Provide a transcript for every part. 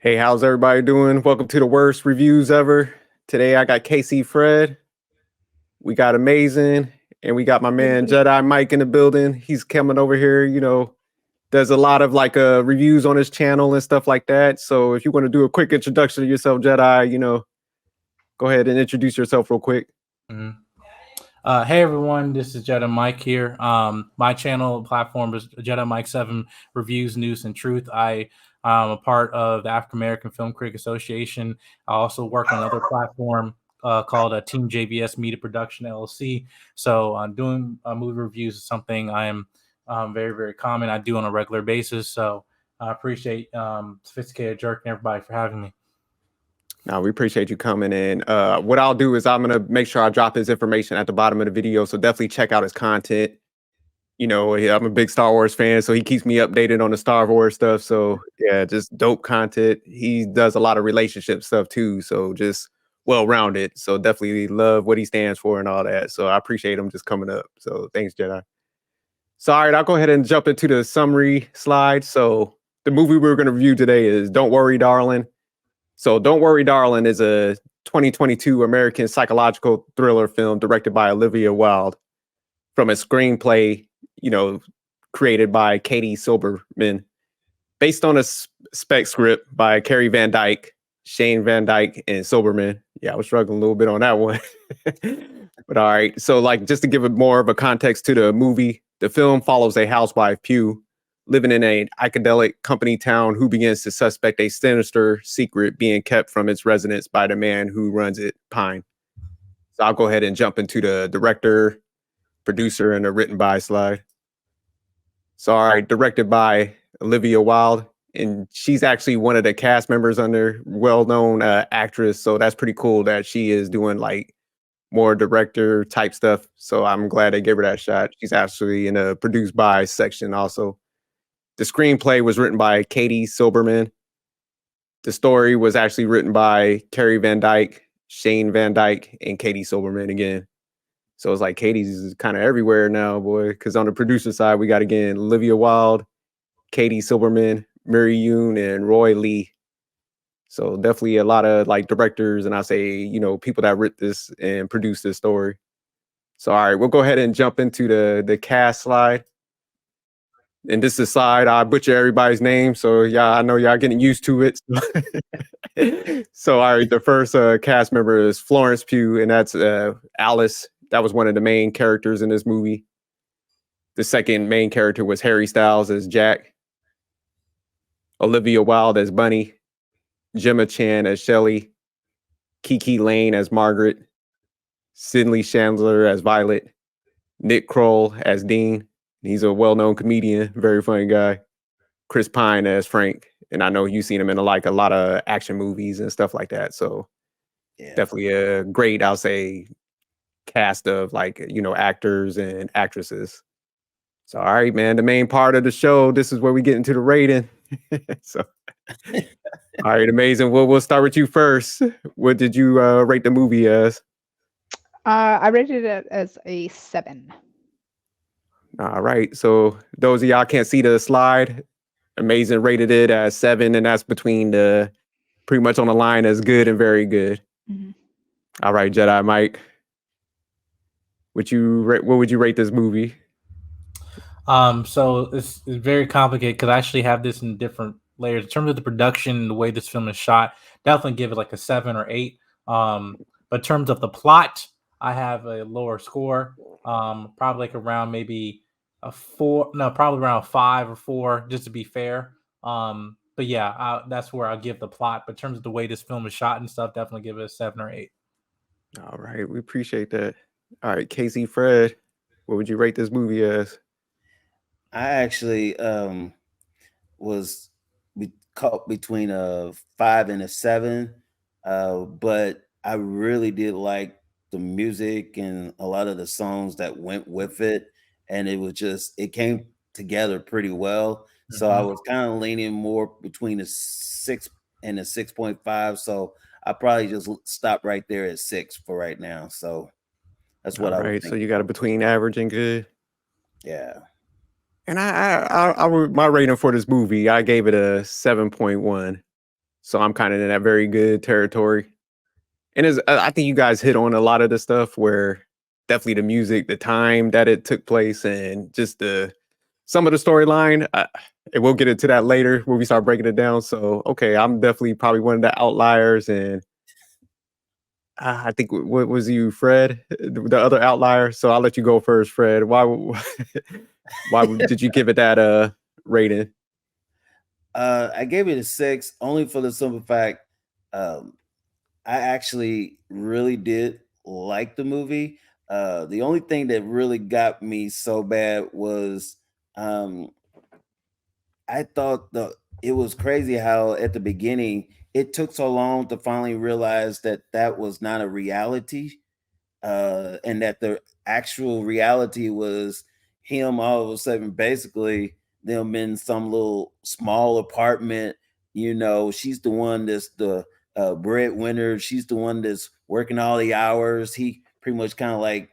Hey, how's everybody doing? Welcome to the worst reviews ever. Today I got KC Fred, we got Amazing, and we got my man Jedi Mike in the building. He's coming over here, does a lot of reviews on his channel and stuff like that. So if you want to do a quick introduction to yourself, Jedi, go ahead and introduce yourself real quick. Hey everyone, this is Jedi Mike here. My channel platform is Jedi Mike 7 Reviews, News, and Truth. I'm a part of the African American Film Critic Association. I also work on another platform called Team JVS Media Production LLC. So doing movie reviews is something I am very, very common. I do on a regular basis. So I appreciate Sophisticated Jerk and everybody for having me. Now, we appreciate you coming in. What I'll do is I'm going to make sure I drop his information at the bottom of the video. So definitely check out his content. I'm a big Star Wars fan, so he keeps me updated on the Star Wars stuff. So yeah, just dope content. He does a lot of relationship stuff too. So just well-rounded. So definitely love what he stands for and all that. So I appreciate him just coming up. So thanks, Jedi. So all right, I'll go ahead and jump into the summary slide. So the movie we're going to review today is Don't Worry, Darling. So Don't Worry, Darling is a 2022 American psychological thriller film directed by Olivia Wilde from a screenplay, created by Katie Silberman, based on a spec script by Carrie Van Dyke, Shane Van Dyke, and Silberman. Yeah, I was struggling a little bit on that one. But all right. So just to give it more of a context to the movie, the film follows a housewife, Pugh, living in an icadelic company town who begins to suspect a sinister secret being kept from its residents by the man who runs it, Pine. So I'll go ahead and jump into the director, producer, and the written by slide. So, all right, directed by Olivia Wilde, and she's actually one of the cast members under well-known actress. So that's pretty cool that she is doing more director type stuff. So I'm glad they gave her that shot. She's actually in the produced by section also. The screenplay was written by Katie Silberman. The story was actually written by Carrie Van Dyke, Shane Van Dyke, and Katie Silberman again. So it's like Katie's kind of everywhere now, boy. Because on the producer side, we got again Olivia Wilde, Katie Silberman, Mary Yoon, and Roy Lee. So definitely a lot of directors, and I say people that wrote this and produced this story. So all right, we'll go ahead and jump into the cast slide. And this is slide I butcher everybody's name, so yeah, I know y'all getting used to it. So all right, the first cast member is Florence Pugh, and that's Alice. That was one of the main characters in this movie. The second main character was Harry Styles as Jack, Olivia Wilde as Bunny, Gemma Chan as Shelley, Kiki Lane as Margaret, Sidney Chandler as Violet, Nick Kroll as Dean. He's a well-known comedian, very funny guy. Chris Pine as Frank, and I know you've seen him in a lot of action movies and stuff like that. So yeah, definitely a great, I'll say, cast of actors and actresses. So all right, man, the main part of the show. This is where we get into the rating. So all right, Amazing. We'll start with you first. What did you rate the movie as? I rated it as a 7. All right. So those of y'all can't see the slide, Amazing rated it as 7, and that's between the pretty much on the line as good and very good. Mm-hmm. All right, Jedi Mike. What would you rate this movie? So it's very complicated because I actually have this in different layers. In terms of the production and the way this film is shot, definitely give it a 7 or 8. But in terms of the plot, I have a lower score, probably around maybe a 4. No, probably around 5 or 4, just to be fair. But yeah, that's where I'll give the plot. But in terms of the way this film is shot and stuff, definitely give it a 7 or 8. All right, we appreciate that. All right, KC Fred, what would you rate this movie as? I actually was caught between a 5 and a 7, but I really did like the music and a lot of the songs that went with it, and it came together pretty well. Mm-hmm. So I was kind of leaning more between a 6 and a 6.5. So I probably just stop right there at 6 for right now. So that's what I would think. So you got a between average and good. Yeah. And I my rating for this movie, I gave it a 7.1. so I'm kind of in that very good territory. And I think you guys hit on a lot of the stuff where definitely the music, the time that it took place, and just some of the storyline. And we'll get into that later when we start breaking it down. So, okay, I'm definitely probably one of the outliers, and I think what was you, Fred, the other outlier? So I'll let you go first, Fred. Why did you give it that rating? I gave it a 6 only for the simple fact I actually really did like the movie. The only thing that really got me so bad was um, I thought it was crazy how at the beginning it took so long to finally realize that that was not a reality, and that the actual reality was him all of a sudden basically them in some little small apartment. She's the one that's the breadwinner. She's the one that's working all the hours. He pretty much kind of like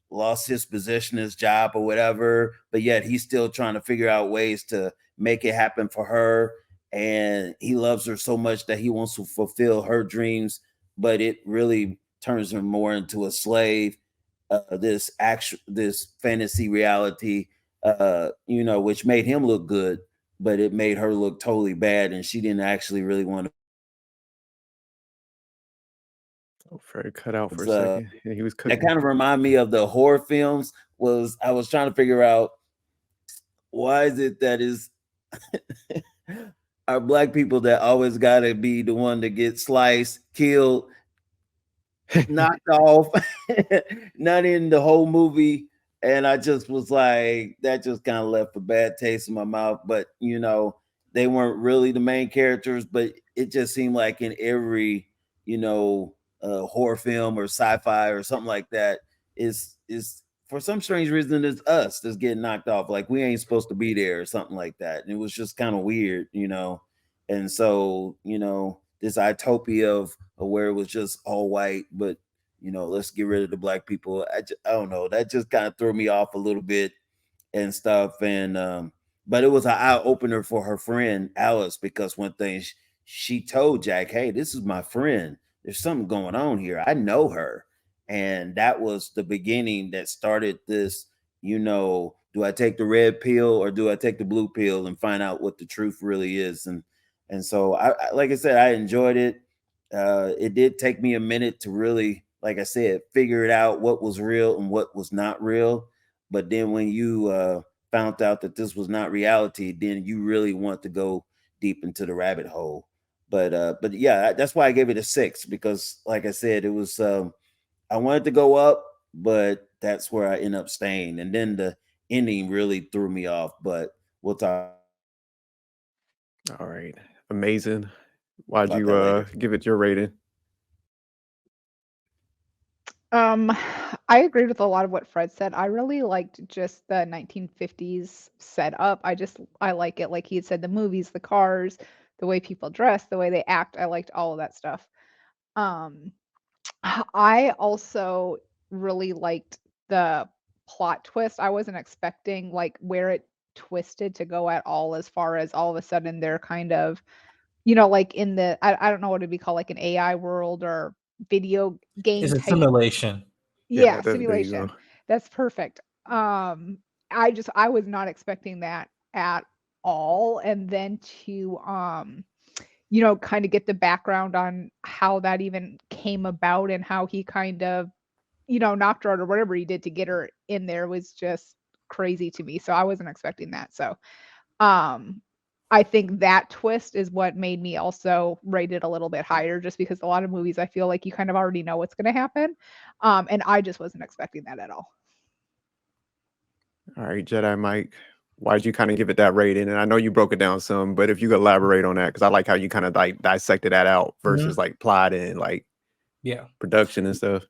lost his position, his job, or whatever, but yet he's still trying to figure out ways to make it happen for her. And he loves her so much that he wants to fulfill her dreams, but it really turns him more into a slave. This fantasy reality, which made him look good, but it made her look totally bad, and she didn't actually really want to. Oh, Fred cut out for a second. Yeah, he was That cooking. kind of remind me of the horror films. I was trying to figure out why is it that is our black people that always got to be the one to get sliced, killed, knocked off, not in the whole movie. And I just was like, that just kind of left a bad taste in my mouth. But they weren't really the main characters, but it just seemed like in every horror film or sci-fi or something like that is for some strange reason it's us that's getting knocked off, like we ain't supposed to be there or something like that. And it was just kind of weird. And so this utopia of where it was just all white, but let's get rid of the black people. I don't know, that just kind of threw me off a little bit and stuff. And but it was an eye opener for her friend Alice, because one thing she told Jack, hey, this is my friend, there's something going on here, I know her. And that was the beginning that started this, do I take the red pill or do I take the blue pill and find out what the truth really is? And so like I said, I enjoyed it. It did take me a minute to really, like I said, figure it out, what was real and what was not real. But then when you found out that this was not reality, then you really want to go deep into the rabbit hole. But yeah, that's why I gave it a 6, because like I said, it was I wanted to go up, but that's where I end up staying. And then the ending really threw me off. But we'll talk All right, amazing. Why'd about you that later. give it your rating? I agreed with a lot of what Fred said. I really liked just the 1950s setup. I like it. Like he had said, the movies, the cars, the way people dress, the way they act. I liked all of that stuff. Um, I also really liked the plot twist. I wasn't expecting like where it twisted to go at all, as far as all of a sudden they're kind of, like in I don't know what it'd be called, like an AI world or video game It's a type. simulation. Yeah, Yeah, there you go. simulation. That's perfect. I was not expecting that at all. And then to kind of get the background on how that even came about and how he kind of, knocked her out or whatever he did to get her in there was just crazy to me. So I wasn't expecting that. So um I think that twist is what made me also rate it a little bit higher, just because a lot of movies I feel like you kind of already know what's going to happen. And I just wasn't expecting that at all. All right, Jedi Mike, why'd you kind of give it that rating? And I know you broke it down some, but if you could elaborate on that, because I like how you kind of like dissected that out versus like plot and like Yeah. production and stuff.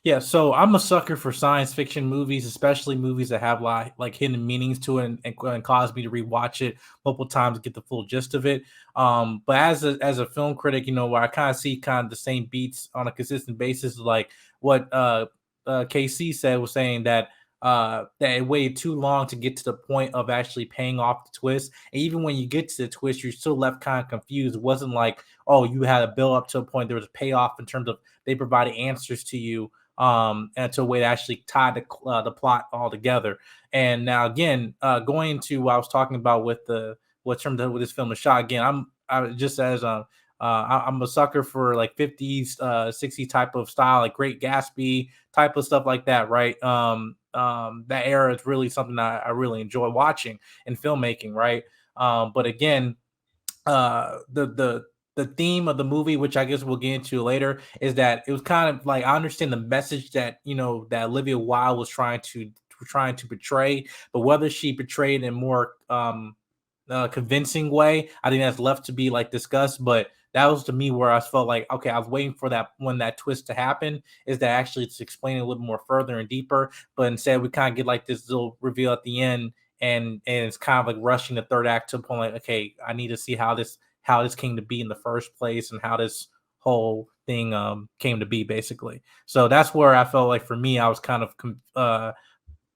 Yeah, so I'm a sucker for science fiction movies, especially movies that have like hidden meanings to it and cause me to rewatch it multiple times to get the full gist of it. But as a film critic, where I kind of see kind of the same beats on a consistent basis, like what KC said was saying that that it waited too long to get to the point of actually paying off the twist. And even when you get to the twist, you're still left kind of confused. It wasn't like, oh, you had a build up to a point. There was a payoff in terms of they provided answers to you, and to a way to actually tie the plot all together. And now again, going to what I was talking about with what terms of this film is shot. Again, I just as I'm a sucker for like 50s, 60s type of style, like Great Gatsby type of stuff like that, right? That era is really something I really enjoy watching in filmmaking, right? But again, the theme of the movie, which I guess we'll get into later, is that it was kind of like I understand the message that that Olivia Wilde was trying to portray, but whether she portrayed in more convincing way, I think that's left to be like discussed. But that was to me where I felt like, okay, I was waiting for that twist to happen, is that actually it's explaining a little more further and deeper. But instead, we kind of get like this little reveal at the end, and it's kind of like rushing the third act to the point like, okay, I need to see how this came to be in the first place and how this whole thing came to be, basically. So that's where I felt like for me, I was kind of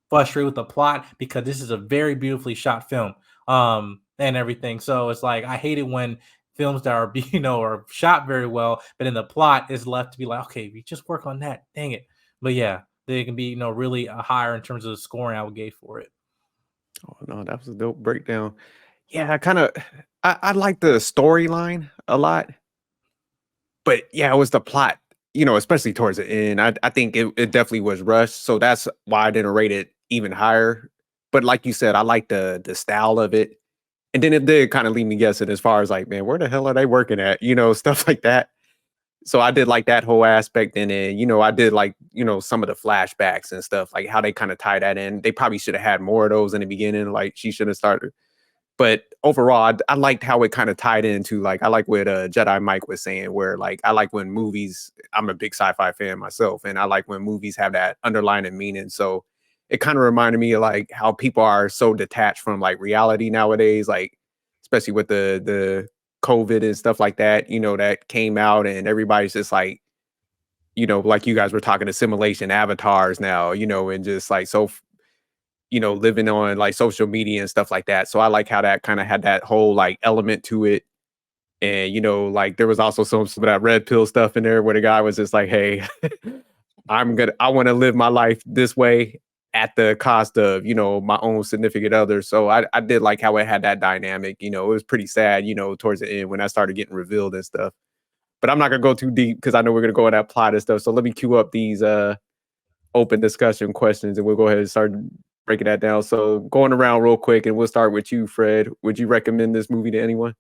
frustrated with the plot, because this is a very beautifully shot film, and everything. So it's like I hate it when films that are are shot very well, but in the plot is left to be like, okay, we just work on that, dang it. But yeah, they can be really higher in terms of the scoring I would give for it. Oh no, that was a dope breakdown. Yeah, I like the storyline a lot, but yeah, it was the plot. Especially towards the end. I think it definitely was rushed, so that's why I didn't rate it even higher. But like you said, I like the style of it, and then it did kind of leave me guessing as far as like, man, where the hell are they working at? Stuff like that. So I did like that whole aspect, and then I did like some of the flashbacks and stuff, like how they kind of tie that in. They probably should have had more of those in the beginning. Like she should have started. But overall, I liked how it kind of tied into, like, I like what Jedi Mike was saying, where like I like when movies. I'm a big sci-fi fan myself, and I like when movies have that underlying meaning. So it kind of reminded me of like how people are so detached from like reality nowadays, like especially with the COVID and stuff like that. That came out, and everybody's just like, like you guys were talking, assimilation avatars now, and just like so living on like social media and stuff like that. So I like how that kind of had that whole like element to it. And like there was also some of that red pill stuff in there where the guy was just like, hey, I want to live my life this way at the cost of, my own significant other. So I did like how it had that dynamic. It was pretty sad, towards the end when that started getting revealed and stuff. But I'm not gonna go too deep because I know we're gonna go in that plot and stuff. So let me cue up these open discussion questions, and we'll go ahead and start breaking that down. So going around real quick, and we'll start with you, Fred. Would you recommend this movie to anyone?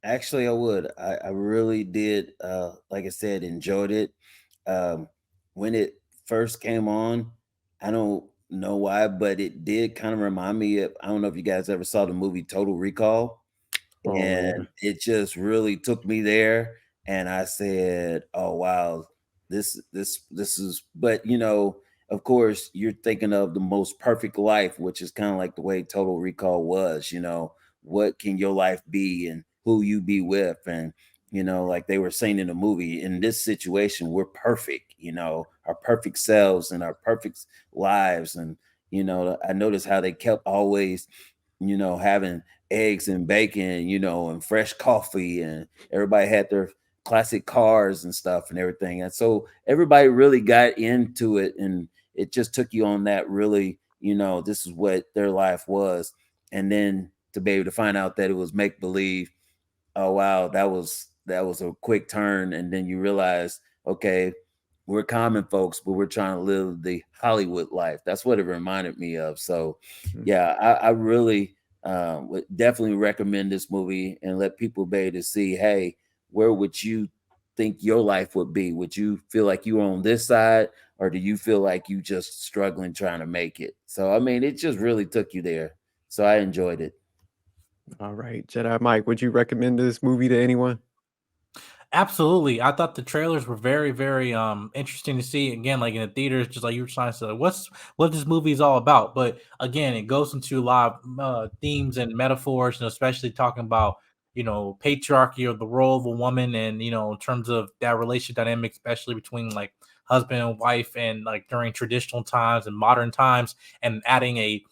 Actually, I would. I really did. Like I said, enjoyed it. When it first came on, I don't know why, but it did kind of remind me of. I don't know if you guys ever saw the movie Total Recall, Oh yeah. and it just really took me there. And I said, "Oh wow, this is." But of course, you're thinking of the most perfect life, which is kind of like the way Total Recall was. What can your life be, and who you be with, and like they were saying in the movie, in this situation, we're perfect. Our perfect selves and our perfect lives, and I noticed how they kept always, having eggs and bacon, and fresh coffee, and everybody had their classic cars and stuff and everything. And so everybody really got into it, and it just took you on that really, this is what their life was. And then to be able to find out that it was make believe, oh wow, that was a quick turn. And then you realize, okay, we're common folks, but we're trying to live the Hollywood life. That's what it reminded me of. So yeah, I really would definitely recommend this movie and let people be able to see, hey, where would you think your life would be? Would you feel like you were on this side, or do you feel like you just struggling trying to make it? So I mean, it just really took you there. So I enjoyed it. All right, Jedi Mike, would you recommend this movie to anyone? Absolutely. I thought the trailers were very, very interesting to see. Again, like in the theaters, just like you were trying to say, what this movie is all about. But again, it goes into a lot of themes and metaphors, and especially talking about, patriarchy or the role of a woman, and in terms of that relationship dynamic, especially between like husband and wife, and like during traditional times and modern times, and adding a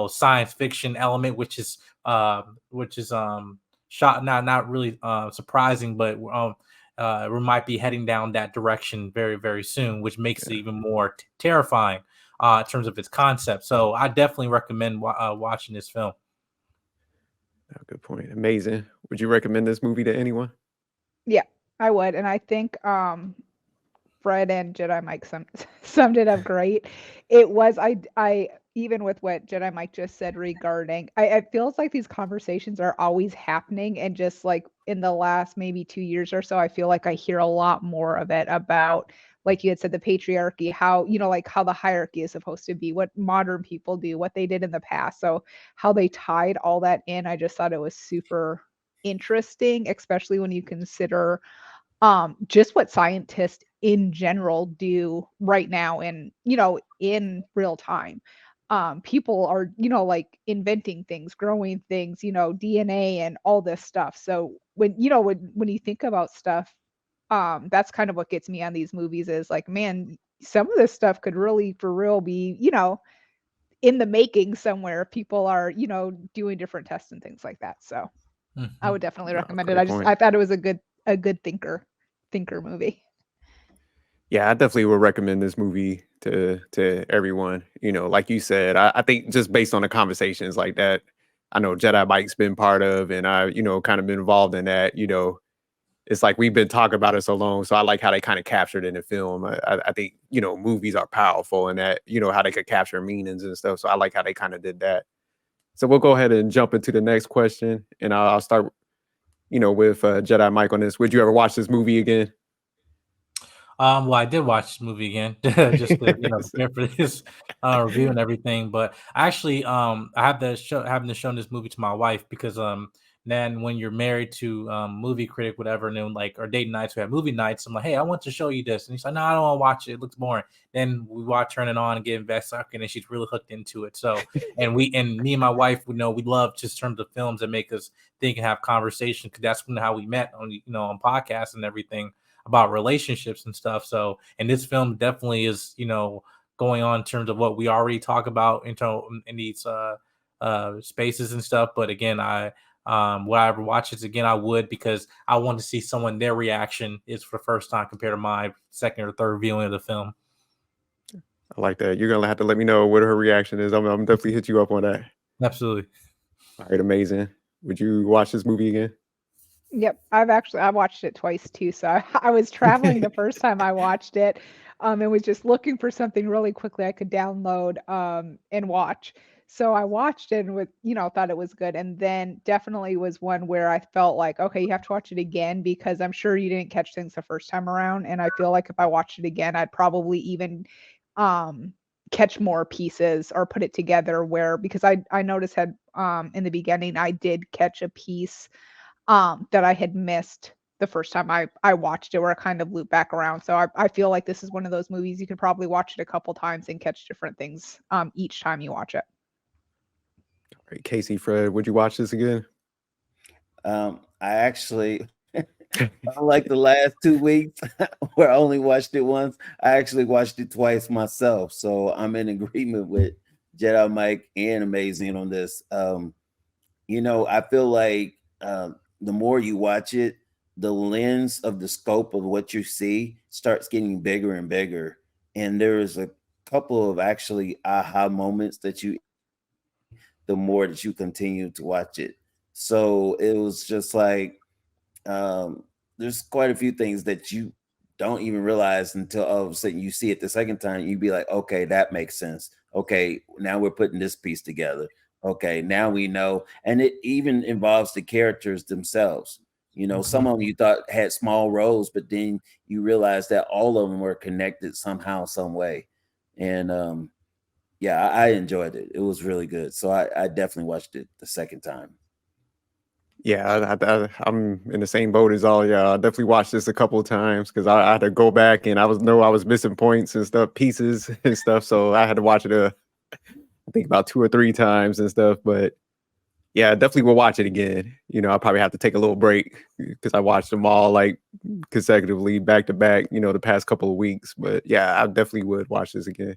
science fiction element, which is shot not really surprising, but we might be heading down that direction very, very soon, which makes it even more terrifying in terms of its concept. So I definitely recommend watching this film. Good point. Amazing. Would you recommend this movie to anyone? Yeah, I would. And I think Fred and Jedi Mike summed it up great. It was, I even with what Jedi Mike just said regarding, it feels like these conversations are always happening. And just like in the last maybe 2 years or so, I feel like I hear a lot more of it about, like you had said, the patriarchy, how, like how the hierarchy is supposed to be, what modern people do, what they did in the past. So how they tied all that in, I just thought it was super interesting, especially when you consider just what scientists in general do right now and, in real time. People are, like inventing things, growing things, DNA and all this stuff. So when you think about stuff, that's kind of what gets me on these movies is like, man, some of this stuff could really for real be, in the making somewhere. People are, doing different tests and things like that. So I would definitely recommend it. Great point. I thought it was a good thinker movie. Yeah, I definitely would recommend this movie to everyone. Like you said, I think just based on the conversations like that, I know Jedi Mike's been part of, and I, kind of been involved in that. It's like we've been talking about it so long, so I like how they kind of captured it in the film. I think movies are powerful in that how they could capture meanings and stuff. So I like how they kind of did that. So we'll go ahead and jump into the next question, and I'll start with Jedi Mike on this. Would you ever watch this movie again? Well, I did watch this movie again just to prepare for this review and everything. But actually, I have having to show this movie to my wife because then when you're married to movie critic, whatever, and then like our date nights, we have movie nights. I'm like, hey, I want to show you this, and he's like, no, I don't want to watch it. It looks boring. Then we turn it on and get invested, and she's really hooked into it. So, and me and my wife, we love just terms of films that make us think and have conversation because that's how we met on on podcasts and everything about relationships and stuff. So, and this film definitely is, going on in terms of what we already talk about in these spaces and stuff. But again, would I ever watch this again? I would, because I want to see their reaction is for the first time compared to my second or third viewing of the film. I like that. You're gonna have to let me know what her reaction is. I'm definitely hit you up on that. Absolutely. All right, amazing. Would you watch this movie again? Yep, I watched it twice too. So I was traveling the first time I watched it, and was just looking for something really quickly I could download and watch. So I watched it and thought it was good, and then definitely was one where I felt like, okay, you have to watch it again because I'm sure you didn't catch things the first time around, and I feel like if I watched it again, I'd probably even catch more pieces or put it together because I noticed in the beginning I did catch a piece that I had missed the first time I watched it, where I kind of loop back around. So I feel like this is one of those movies you could probably watch it a couple times and catch different things each time you watch it. All right, Casey, Fred, would you watch this again? I actually, unlike the last 2 weeks where I only watched it once, I actually watched it twice myself. So I'm in agreement with Jedi Mike and Amazing on this. I feel like the more you watch it, the lens of the scope of what you see starts getting bigger and bigger. And there's a couple of actually aha moments the more that you continue to watch it. So it was just like, there's quite a few things that you don't even realize until all of a sudden you see it the second time. You'd be like, okay, that makes sense. Okay, now we're putting this piece together. Okay, now we know. And it even involves the characters themselves. Some of them you thought had small roles, but then you realize that all of them were connected somehow, some way. And yeah, I enjoyed it. It was really good. So I definitely watched it the second time. Yeah, I'm in the same boat as all y'all. I definitely watched this a couple of times because I had to go back and I was missing points and stuff, pieces and stuff. So I had to watch it I think about 2 or 3 times and stuff. But Yeah, definitely will watch it again. You know, I'll probably have to take a little break because I watched them all like consecutively back to back, you know, the past couple of weeks. But yeah, I definitely would watch this again.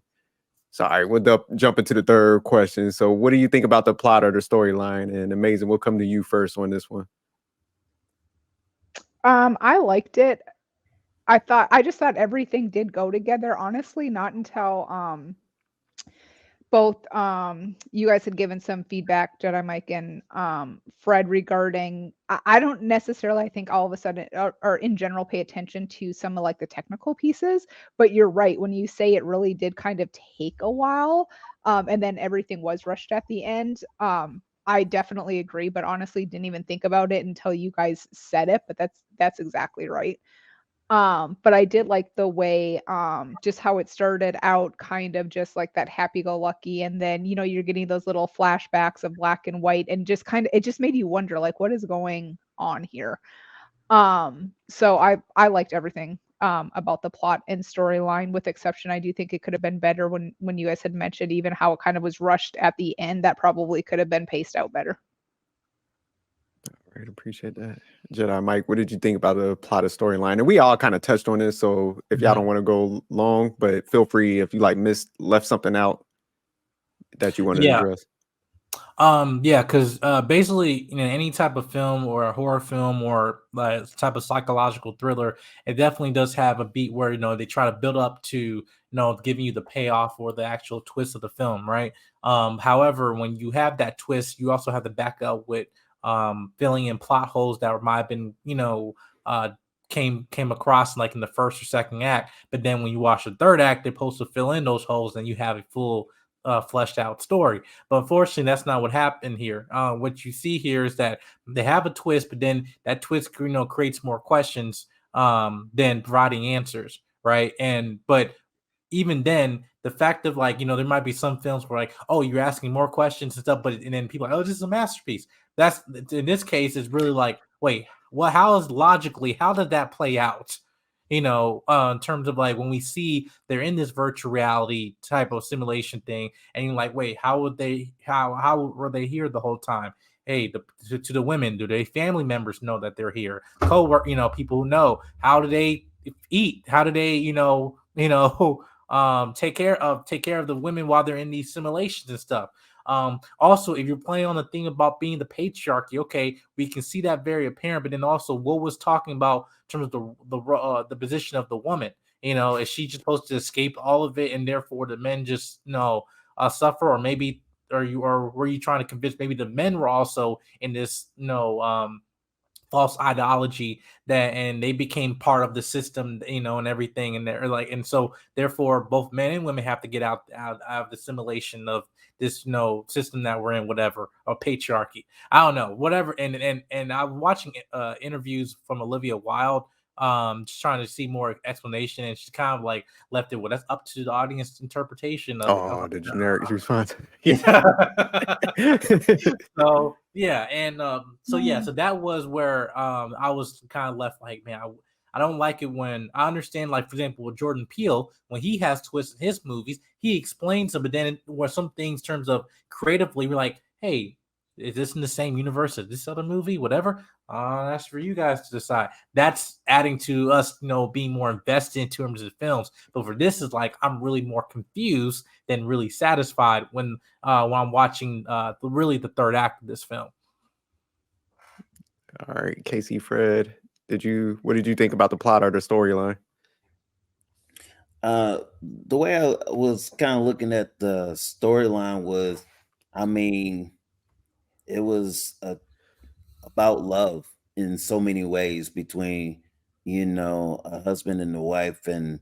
Sorry, we'll jump into the third question. So what do you think about the plot or the storyline? And Amazing, we'll come to you first on this one. I liked it. I just thought everything did go together, honestly, not until both you guys had given some feedback, Jedi Mike and Fred, regarding I don't necessarily, I think, all of a sudden or in general pay attention to some of like the technical pieces, but you're right when you say it really did kind of take a while, and then everything was rushed at the end. I definitely agree, but honestly didn't even think about it until you guys said it, but that's exactly right. But I did like the way, just how it started out kind of just like that happy-go-lucky, and then, you're getting those little flashbacks of black and white, and just kind of it just made you wonder, like, what is going on here? So I liked everything about the plot and storyline, with exception, I do think it could have been better when you guys had mentioned even how it kind of was rushed at the end. That probably could have been paced out better. Great, appreciate that. Jedi Mike, what did you think about the plot of storyline? And we all kind of touched on this, so if y'all don't want to go long, but feel free if you like left something out that you wanted to address. Yeah, because basically, any type of film or a horror film or like type of psychological thriller, it definitely does have a beat where they try to build up to giving you the payoff or the actual twist of the film, right? However, when you have that twist, you also have to back up with filling in plot holes that might have been uh came across like in the first or second act, but then when you watch the third act, they're supposed to fill in those holes, and you have a full fleshed out story. But unfortunately, that's not what happened here. What you see here is that they have a twist, but then that twist, creates more questions than providing answers, right? But even then, the fact of like, there might be some films where like, oh, you're asking more questions and stuff, and then people are like, oh, this is a masterpiece. That's in this case is really like, wait, what? How did that play out? In terms of like when we see they're in this virtual reality type of simulation thing, and you're like, wait, how were they here the whole time? Hey, to the women, do they family members know that they're here? Co-work, people who know. How do they eat? How do they, take care of the women while they're in these simulations and stuff. Also, if you're playing on the thing about being the patriarchy, okay, we can see that very apparent. But then also, what was talking about in terms of the position of the woman? Is she just supposed to escape all of it, and therefore the men just suffer, or maybe or were you trying to convince maybe the men were also in this false ideology and they became part of the system, and everything, and they're like, and so therefore both men and women have to get out of the simulation of this system that we're in, whatever, or patriarchy. I don't know, whatever. And I'm watching interviews from Olivia Wilde, just trying to see more explanation, and she's kind of like left it, well, that's up to the audience interpretation of it. The generic response. Yeah. So yeah, and so that was where I was kind of left like, man, I don't like it when I understand, like, for example, with Jordan Peele, when he has twists in his movies, he explains them, but then where some things in terms of creatively, we're like, hey, is this in the same universe as this other movie? Whatever. That's for you guys to decide. That's adding to us, being more invested in terms of the films. But for this is like, I'm really more confused than really satisfied when I'm watching really the third act of this film. All right, Casey, Fred, what did you think about the plot or the storyline? The way I was kind of looking at the storyline was, I mean, it was about love in so many ways between a husband and a wife, and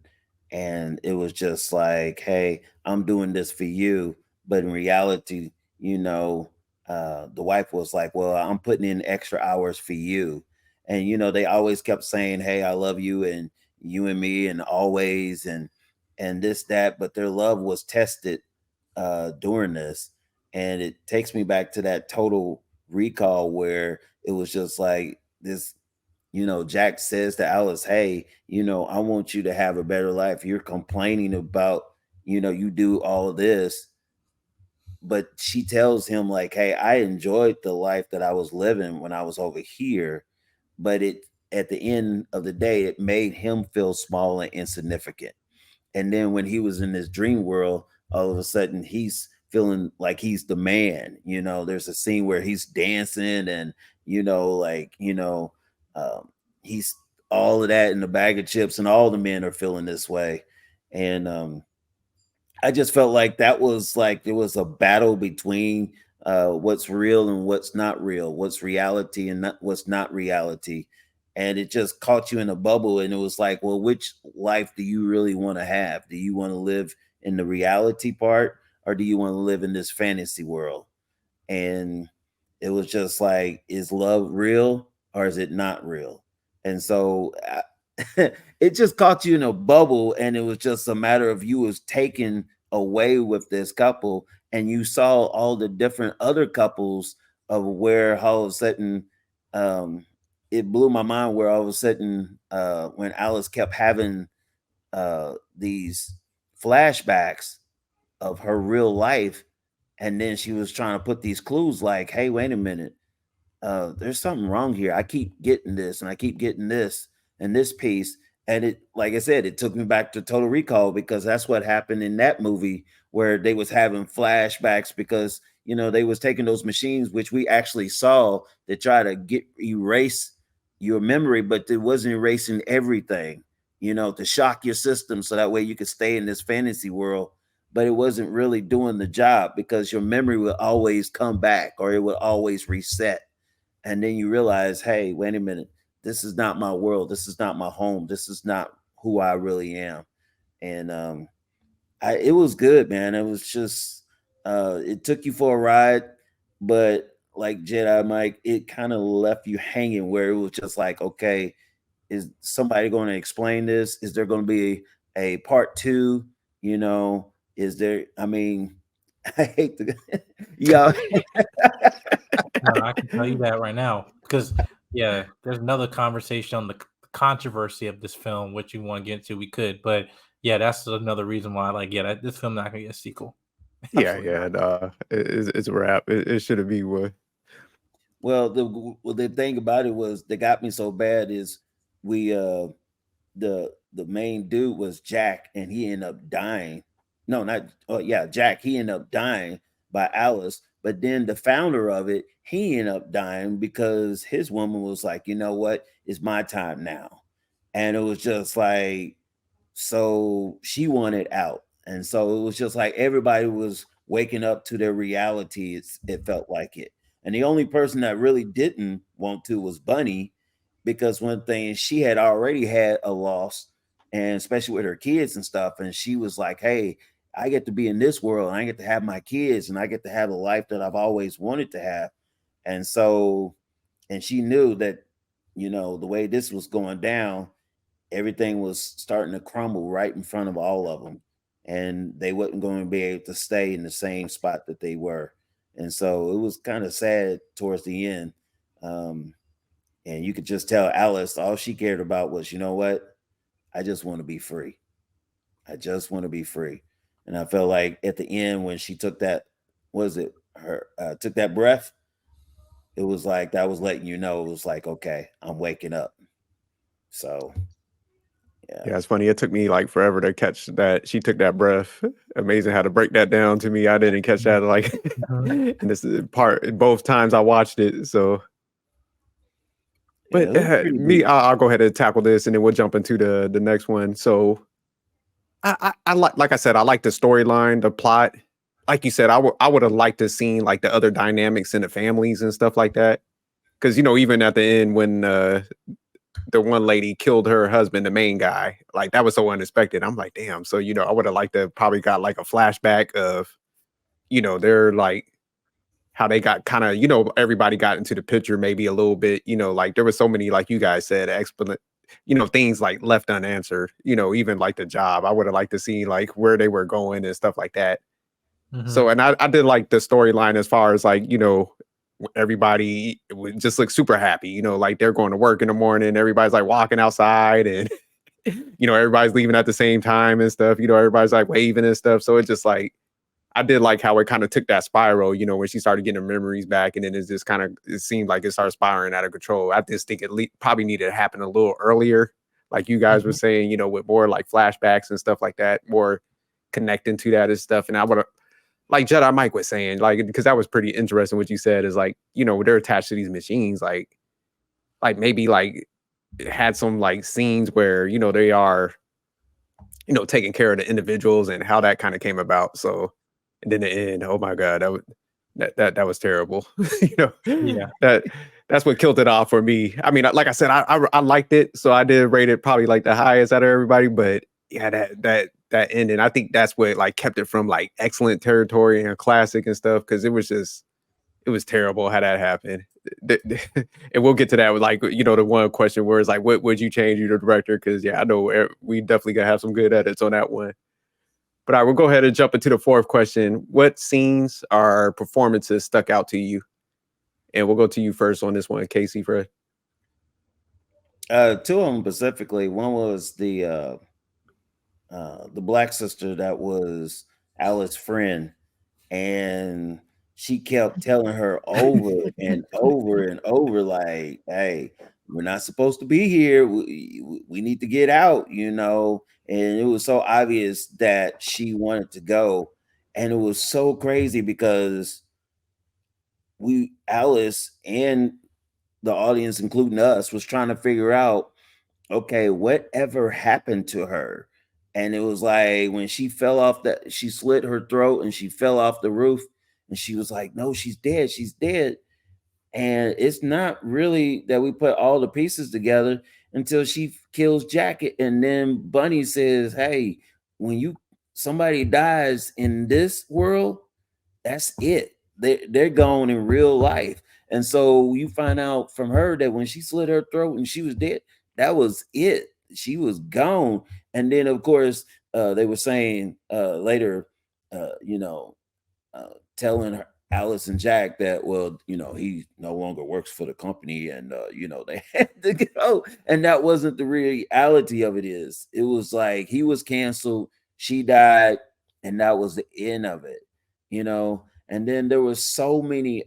it was just like, hey, I'm doing this for you, but in reality, the wife was like, well, I'm putting in extra hours for you. And they always kept saying, hey, I love you, and you and me, and always, and this that, but their love was tested during this. And it takes me back to that Total Recall where it was just like this, Jack says to Alice, hey, I want you to have a better life. You're complaining about, you do all of this, but she tells him like, hey, I enjoyed the life that I was living when I was over here, but it at the end of the day, it made him feel small and insignificant. And then when he was in this dream world, all of a sudden he's feeling like he's the man. There's a scene where he's dancing and, he's all of that in a bag of chips, and all the men are feeling this way. And I just felt like that was like there was a battle between what's real and what's not real, what's reality and what's not reality. And it just caught you in a bubble. And it was like, well, which life do you really want to have? Do you want to live in the reality part, or do you want to live in this fantasy world? And it was just like, is love real or is it not real? And so it just caught you in a bubble, and it was just a matter of you was taken away with this couple, and you saw all the different other couples of where all of a sudden it blew my mind where all of a sudden when Alice kept having these flashbacks of her real life, and then she was trying to put these clues like, hey, wait a minute, there's something wrong here. I keep getting this and I keep getting this and this piece. And it, like I said, it took me back to Total Recall, because that's what happened in that movie, where they was having flashbacks because, they was taking those machines, which we actually saw, to try to erase your memory, but it wasn't erasing everything, to shock your system so that way you could stay in this fantasy world. But it wasn't really doing the job, because your memory would always come back, or it would always reset. And then you realize, hey, wait a minute, this is not my world. This is not my home. This is not who I really am. And it was good, man. It was just, it took you for a ride, but like Jedi Mike, it kind of left you hanging, where it was just like, okay, is somebody going to explain this? Is there going to be a part 2? Is there, I mean, I hate to, yeah. No, I can tell you that right now, because there's another conversation on the controversy of this film, which you want to get into. We could, but that's another reason why, this film not gonna get a sequel. It's a wrap. It shouldn't be what. Well, the thing about it was, that got me so bad is we the main dude was Jack, and he ended up dying. No, not Jack. He ended up dying by Alice. But then the founder of it, he ended up dying because his woman was like, you know what? It's my time now. And it was just like, so she wanted out. And so it was just like everybody was waking up to their reality. It felt like it. And the only person that really didn't want to was Bunny, because one thing, she had already had a loss, and especially with her kids and stuff. And she was like, hey, I get to be in this world, and I get to have my kids, and I get to have the life that I've always wanted to have. And so, and she knew that, the way this was going down, everything was starting to crumble right in front of all of them. And they wasn't going to be able to stay in the same spot that they were. And so it was kind of sad towards the end. And you could just tell Alice, all she cared about was, you know what? I just want to be free. I just want to be free. And I felt like at the end, when she took that, took that breath, it was like, that was letting you know, it was like, okay, I'm waking up. So, yeah, it's funny. It took me like forever to catch that she took that breath. Amazing how to break that down to me. I didn't catch that and this is both times I watched it. So, but I'll go ahead and tackle this, and then we'll jump into the next one. So, I like I said, I like the storyline, the plot. Like you said, I would have liked to seen like the other dynamics in the families and stuff like that. Because even at the end, when the one lady killed her husband, the main guy, like that was so unexpected. I'm like, damn. So I would have liked to probably got like a flashback of, they're like how they got kind of, everybody got into the picture maybe a little bit. Like there was so many, like you guys said, things like left unanswered, even like the job. I would have liked to see like where they were going and stuff like that. So, and I did like the storyline as far as like, everybody would just look super happy, like they're going to work in the morning. Everybody's like walking outside, and, everybody's leaving at the same time and stuff. Everybody's like waving and stuff. So it's just like, I did like how it kind of took that spiral, you know, when she started getting her memories back, and then it just kind of it seemed like it started spiraling out of control. I just think it probably needed to happen a little earlier, like you guys were saying, you know, with more like flashbacks and stuff like that, more connecting to that and stuff. And I would have, like Jedi Mike was saying, like, because that was pretty interesting what you said is like, you know, they're attached to these machines, like maybe like it had some like scenes where, you know, they are, you know, taking care of the individuals and how that kind of came about. So, and then the end, oh my God, that was terrible. You know, Yeah. that's what killed it off for me. I mean, like I said, I liked it, so I did rate it probably like the highest out of everybody. But yeah, that ending, I think that's what like kept it from like excellent territory and classic and stuff, because it was terrible how that happened. And we'll get to that with like, you know, the one question where it's like, what would you change, you the director? Because yeah, I know we definitely gonna have some good edits on that one. But I will go ahead and jump into the fourth question. What scenes or performances stuck out to you? And we'll go to you first on this one, Casey. Fred. Two of them specifically. One was the black sister that was Alice's friend, and she kept telling her over and over and over, like, "Hey, we're not supposed to be here. We need to get out," you know. And it was so obvious that she wanted to go, and it was so crazy because Alice and the audience, including us, was trying to figure out, okay, whatever happened to her? And it was like when she fell off that, she slit her throat and she fell off the roof, and she was like, no, she's dead. She's dead. And it's not really that we put all the pieces together until she kills Jacket. And then Bunny says, hey, when somebody dies in this world, that's it. They're gone in real life. And so you find out from her that when she slit her throat and she was dead, that was it. She was gone. And then of course they were saying later, you know, telling Alice and Jack that, well, you know, he no longer works for the company, and you know, they had to go. And that wasn't the reality of it. It was like he was canceled, she died, and that was the end of it, you know. And then there was so many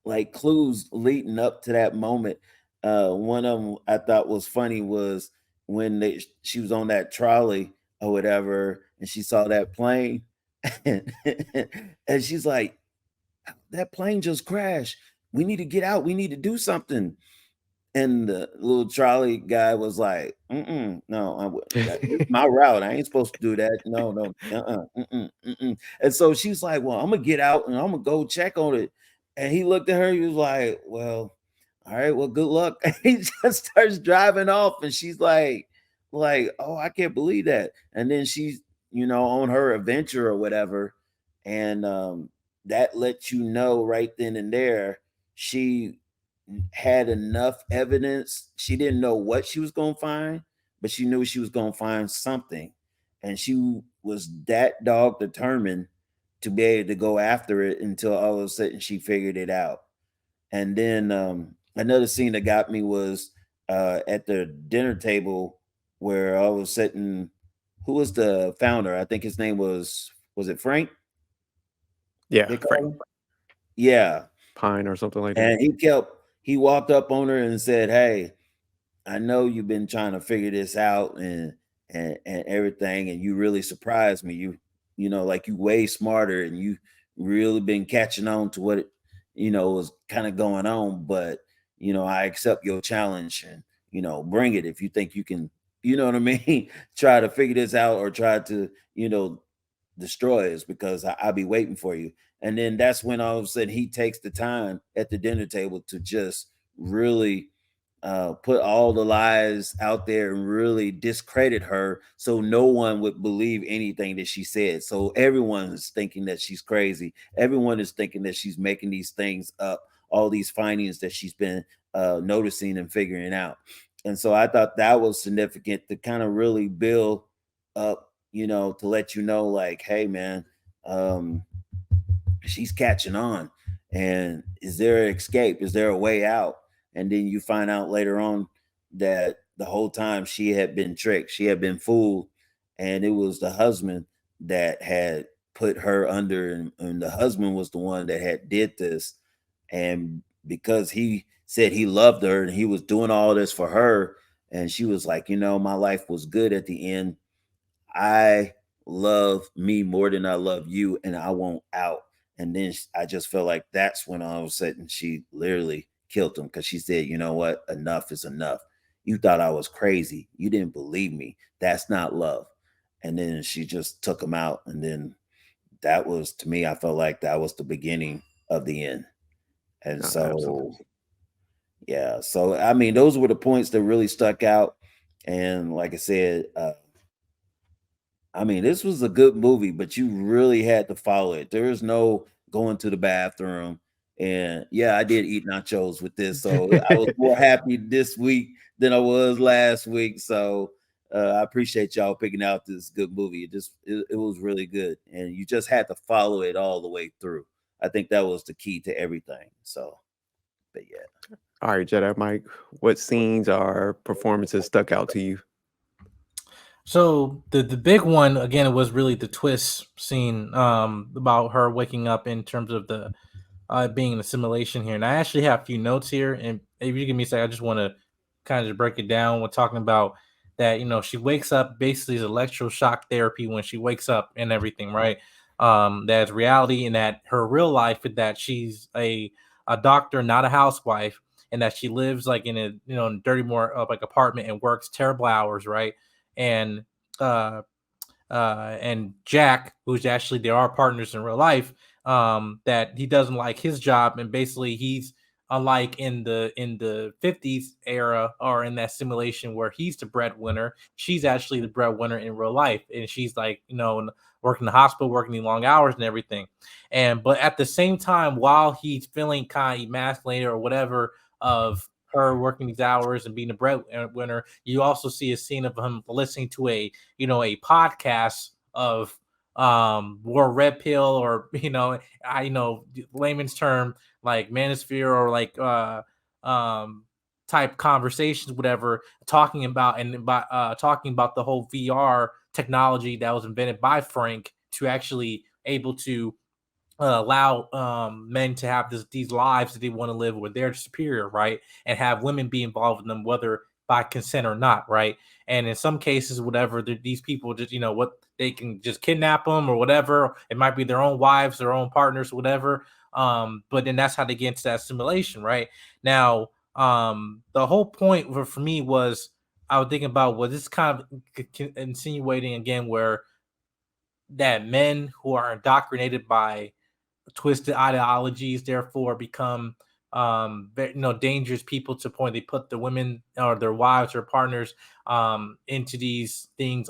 like clues leading up to that moment. One of them I thought was funny was when she was on that trolley or whatever, and she saw that plane, and she's like, "That plane just crashed. We need to get out. We need to do something." And the little trolley guy was like, no, this is my route. I ain't supposed to do that. No, And so she's like, well, I'm gonna get out and I'm gonna go check on it. And he looked at her, he was like, well, all right, well, good luck. And he just starts driving off, and she's like, oh, I can't believe that. And then she's, you know, on her adventure or whatever. And that lets you know right then and there, she had enough evidence. She didn't know what she was going to find, but she knew she was going to find something. And she was that dog determined to be able to go after it until all of a sudden she figured it out. And then another scene that got me was at the dinner table where I was sitting. Who was the founder? I think his name was it Frank? Yeah, They call Frank him? Yeah. Pine or something like that. And he walked up on her and said, hey, I know you've been trying to figure this out and everything, and you really surprised me. You know, like you way smarter, and you really been catching on to what was kind of going on. But you know, I accept your challenge, and you know, bring it if you think you can. You know what I mean? Try to figure this out, or try to destroy us, because I'll be waiting for you. And then that's when all of a sudden he takes the time at the dinner table to just really put all the lies out there and really discredit her, so no one would believe anything that she said. So everyone is thinking that she's crazy. Everyone is thinking that she's making these things up, all these findings that she's been noticing and figuring out. And so I thought that was significant to kind of really build up, to let you know, like, hey, man, she's catching on. And is there an escape? Is there a way out? And then you find out later on that the whole time she had been tricked, she had been fooled, and it was the husband that had put her under, and the husband was the one that did this. And because he said he loved her and he was doing all this for her, and she was like, my life was good at the end. I love me more than I love you, and I won't out. And then I just felt like that's when all of a sudden she literally killed him, because she said, you know what? Enough is enough. You thought I was crazy. You didn't believe me. That's not love. And then she just took him out. And then that was, to me, I felt like that was the beginning of the end. And so, Absolutely. yeah. So, I mean, those were the points that really stuck out. And like I said, I mean, this was a good movie, but you really had to follow it. There is no going to the bathroom. And yeah, I did eat nachos with this. So I was more happy this week than I was last week. So I appreciate y'all picking out this good movie. It was really good. And you just had to follow it all the way through. I think that was the key to everything. So, but yeah. All right, Jedi Mike, what scenes or performances stuck out to you? So the big one again was really the twist scene about her waking up in terms of the being in a simulation here. And I actually have a few notes here, and if you give me a second, I just want to kind of just break it down. We're talking about that, she wakes up basically as electroshock therapy when she wakes up and everything, right? That's reality, and that her real life is that she's a doctor, not a housewife, and that she lives like in a dirty more like apartment and works terrible hours, right? And uh and Jack, who's actually they are partners in real life, that he doesn't like his job, and basically he's unlike in the 50s era or in that simulation where he's the breadwinner, she's actually the breadwinner in real life, and she's like working in the hospital, working the long hours and everything. And but at the same time, while he's feeling kind of emasculated or whatever of her working these hours and being a breadwinner, you also see a scene of him listening to a podcast of war red pill, or layman's term like manosphere, or like um type conversations, whatever, talking about the whole VR technology that was invented by Frank to actually able to allow men to have these lives that they want to live where they're superior, right? And have women be involved in them, whether by consent or not, right? And in some cases, whatever, these people just, what, they can just kidnap them or whatever. It might be their own wives, their own partners, whatever. But then that's how they get into that simulation, right? Now, the whole point for me was, I was thinking about, was this kind of insinuating again where that men who are indoctrinated by twisted ideologies therefore become dangerous people, to the point they put the women or their wives or partners into these things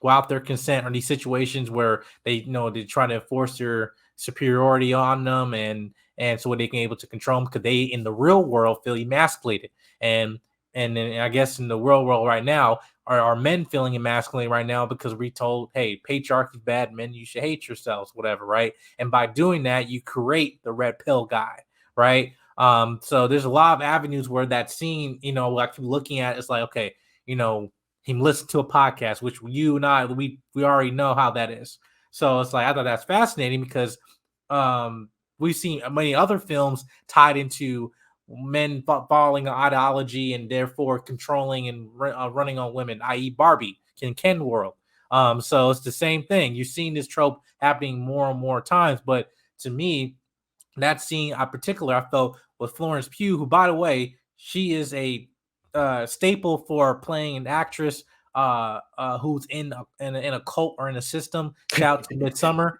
without their consent, or these situations where they they try to enforce their superiority on them, and so they can able to control them, because they in the real world feel emasculated. And then I guess in the real world right now, are men feeling emasculated right now because we told, hey, patriarchy is bad, men, you should hate yourselves, whatever, right? And by doing that, you create the red pill guy, right? So there's a lot of avenues where that scene, like looking at, it's like, okay, he listened to a podcast, which you and I, we already know how that is. So it's like, I thought that's fascinating, because we've seen many other films tied into men following an ideology and therefore controlling and running on women, i.e. Barbie in Ken world. So it's the same thing. You've seen this trope happening more and more times, but to me, that scene in particular, I felt with Florence Pugh, who, by the way, she is a staple for playing an actress who's in a cult or in a system. Shout out to Midsummer.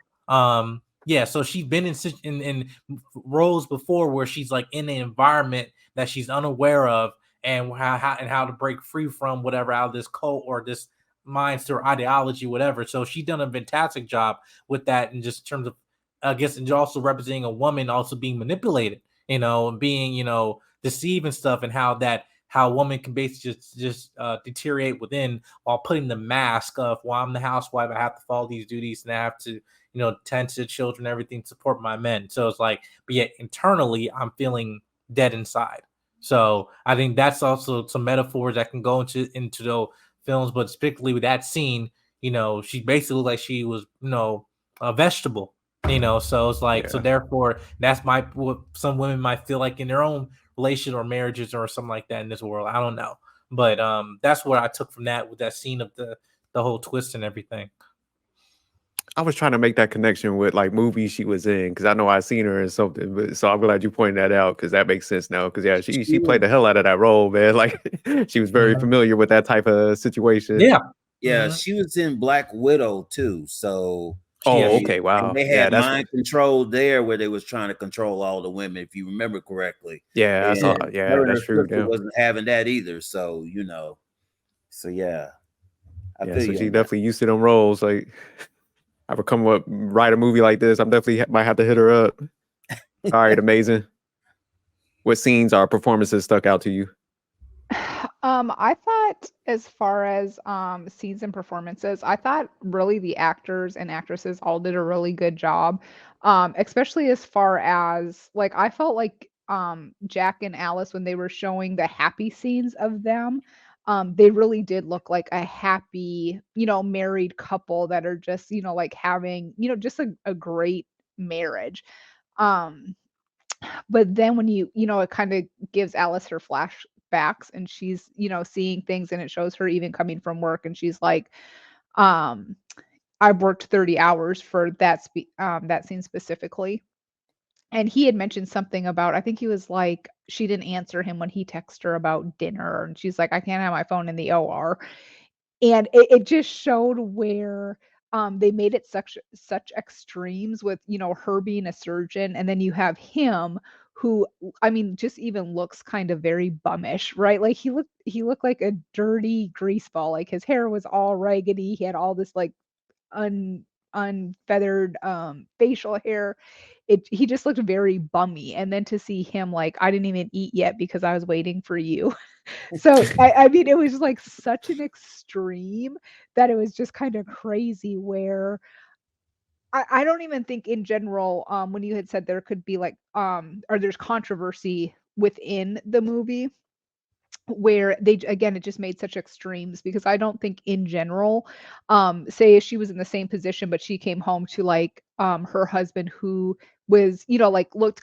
Yeah, so she's been in roles before where she's like in an environment that she's unaware of, and how to break free from whatever out of this cult or this mindset or ideology, whatever. So she's done a fantastic job with that, in just terms of, I guess, and also representing a woman also being manipulated, and being, deceived and stuff, and how a woman can basically just deteriorate within, while putting the mask of, well, I'm the housewife, I have to follow these duties, and I have to, tend to the children, everything, support my men. So it's like, but yet internally, I'm feeling dead inside. So I think that's also some metaphors that can go into the films, but particularly with that scene, she basically looked like she was, a vegetable, so it's like, so Yeah. therefore that's what some women might feel like in their own relationship or marriages or something like that in this world. I don't know. But that's what I took from that, with that scene of the whole twist and everything. I was trying to make that connection with like movies she was in, because I know I seen her in something, but so I'm glad you pointed that out, because that makes sense now. Because yeah, she She played was, the hell out of that role, man. Like she was very familiar with that type of situation. Yeah. yeah, she was in Black Widow too. So Oh, Yes. okay, wow. they Yeah, had that's mind control there, where they was trying to control all the women, if you remember correctly. yeah, I saw. And Yeah, her and that's her true. sister Damn. wasn't having that either. So so yeah, I Yeah, feel so you she on that. definitely used to them roles. Like, I would come up, write a movie like this, I'm definitely might have to hit her up. All right, amazing. What scenes or performances stuck out to you? I thought, as far as scenes and performances, I thought really the actors and actresses all did a really good job. Especially as far as, like, I felt like Jack and Alice, when they were showing the happy scenes of them, they really did look like a happy, married couple that are just, like having, just a great marriage. Um but then when it kind of gives Alice her flashbacks, and she's, seeing things, and it shows her even coming from work, and she's like, um, I've worked 30 hours for that scene specifically. And he had mentioned something about, I think he was like, she didn't answer him when he texted her about dinner, and she's like, I can't have my phone in the OR. And it just showed where they made it such extremes with, her being a surgeon, and then you have him who, I mean, just even looks kind of very bummish, right? Like he looked like a dirty grease ball. Like his hair was all raggedy. He had all this like un unfeathered facial hair. He just looked very bummy. And then to see him like, I didn't even eat yet because I was waiting for you. So I mean, it was like such an extreme that it was just kind of crazy, where I don't even think in general, when you had said there could be like or there's controversy within the movie, where again, it just made such extremes, because I don't think in general, say if she was in the same position but she came home to like her husband, who was, like looked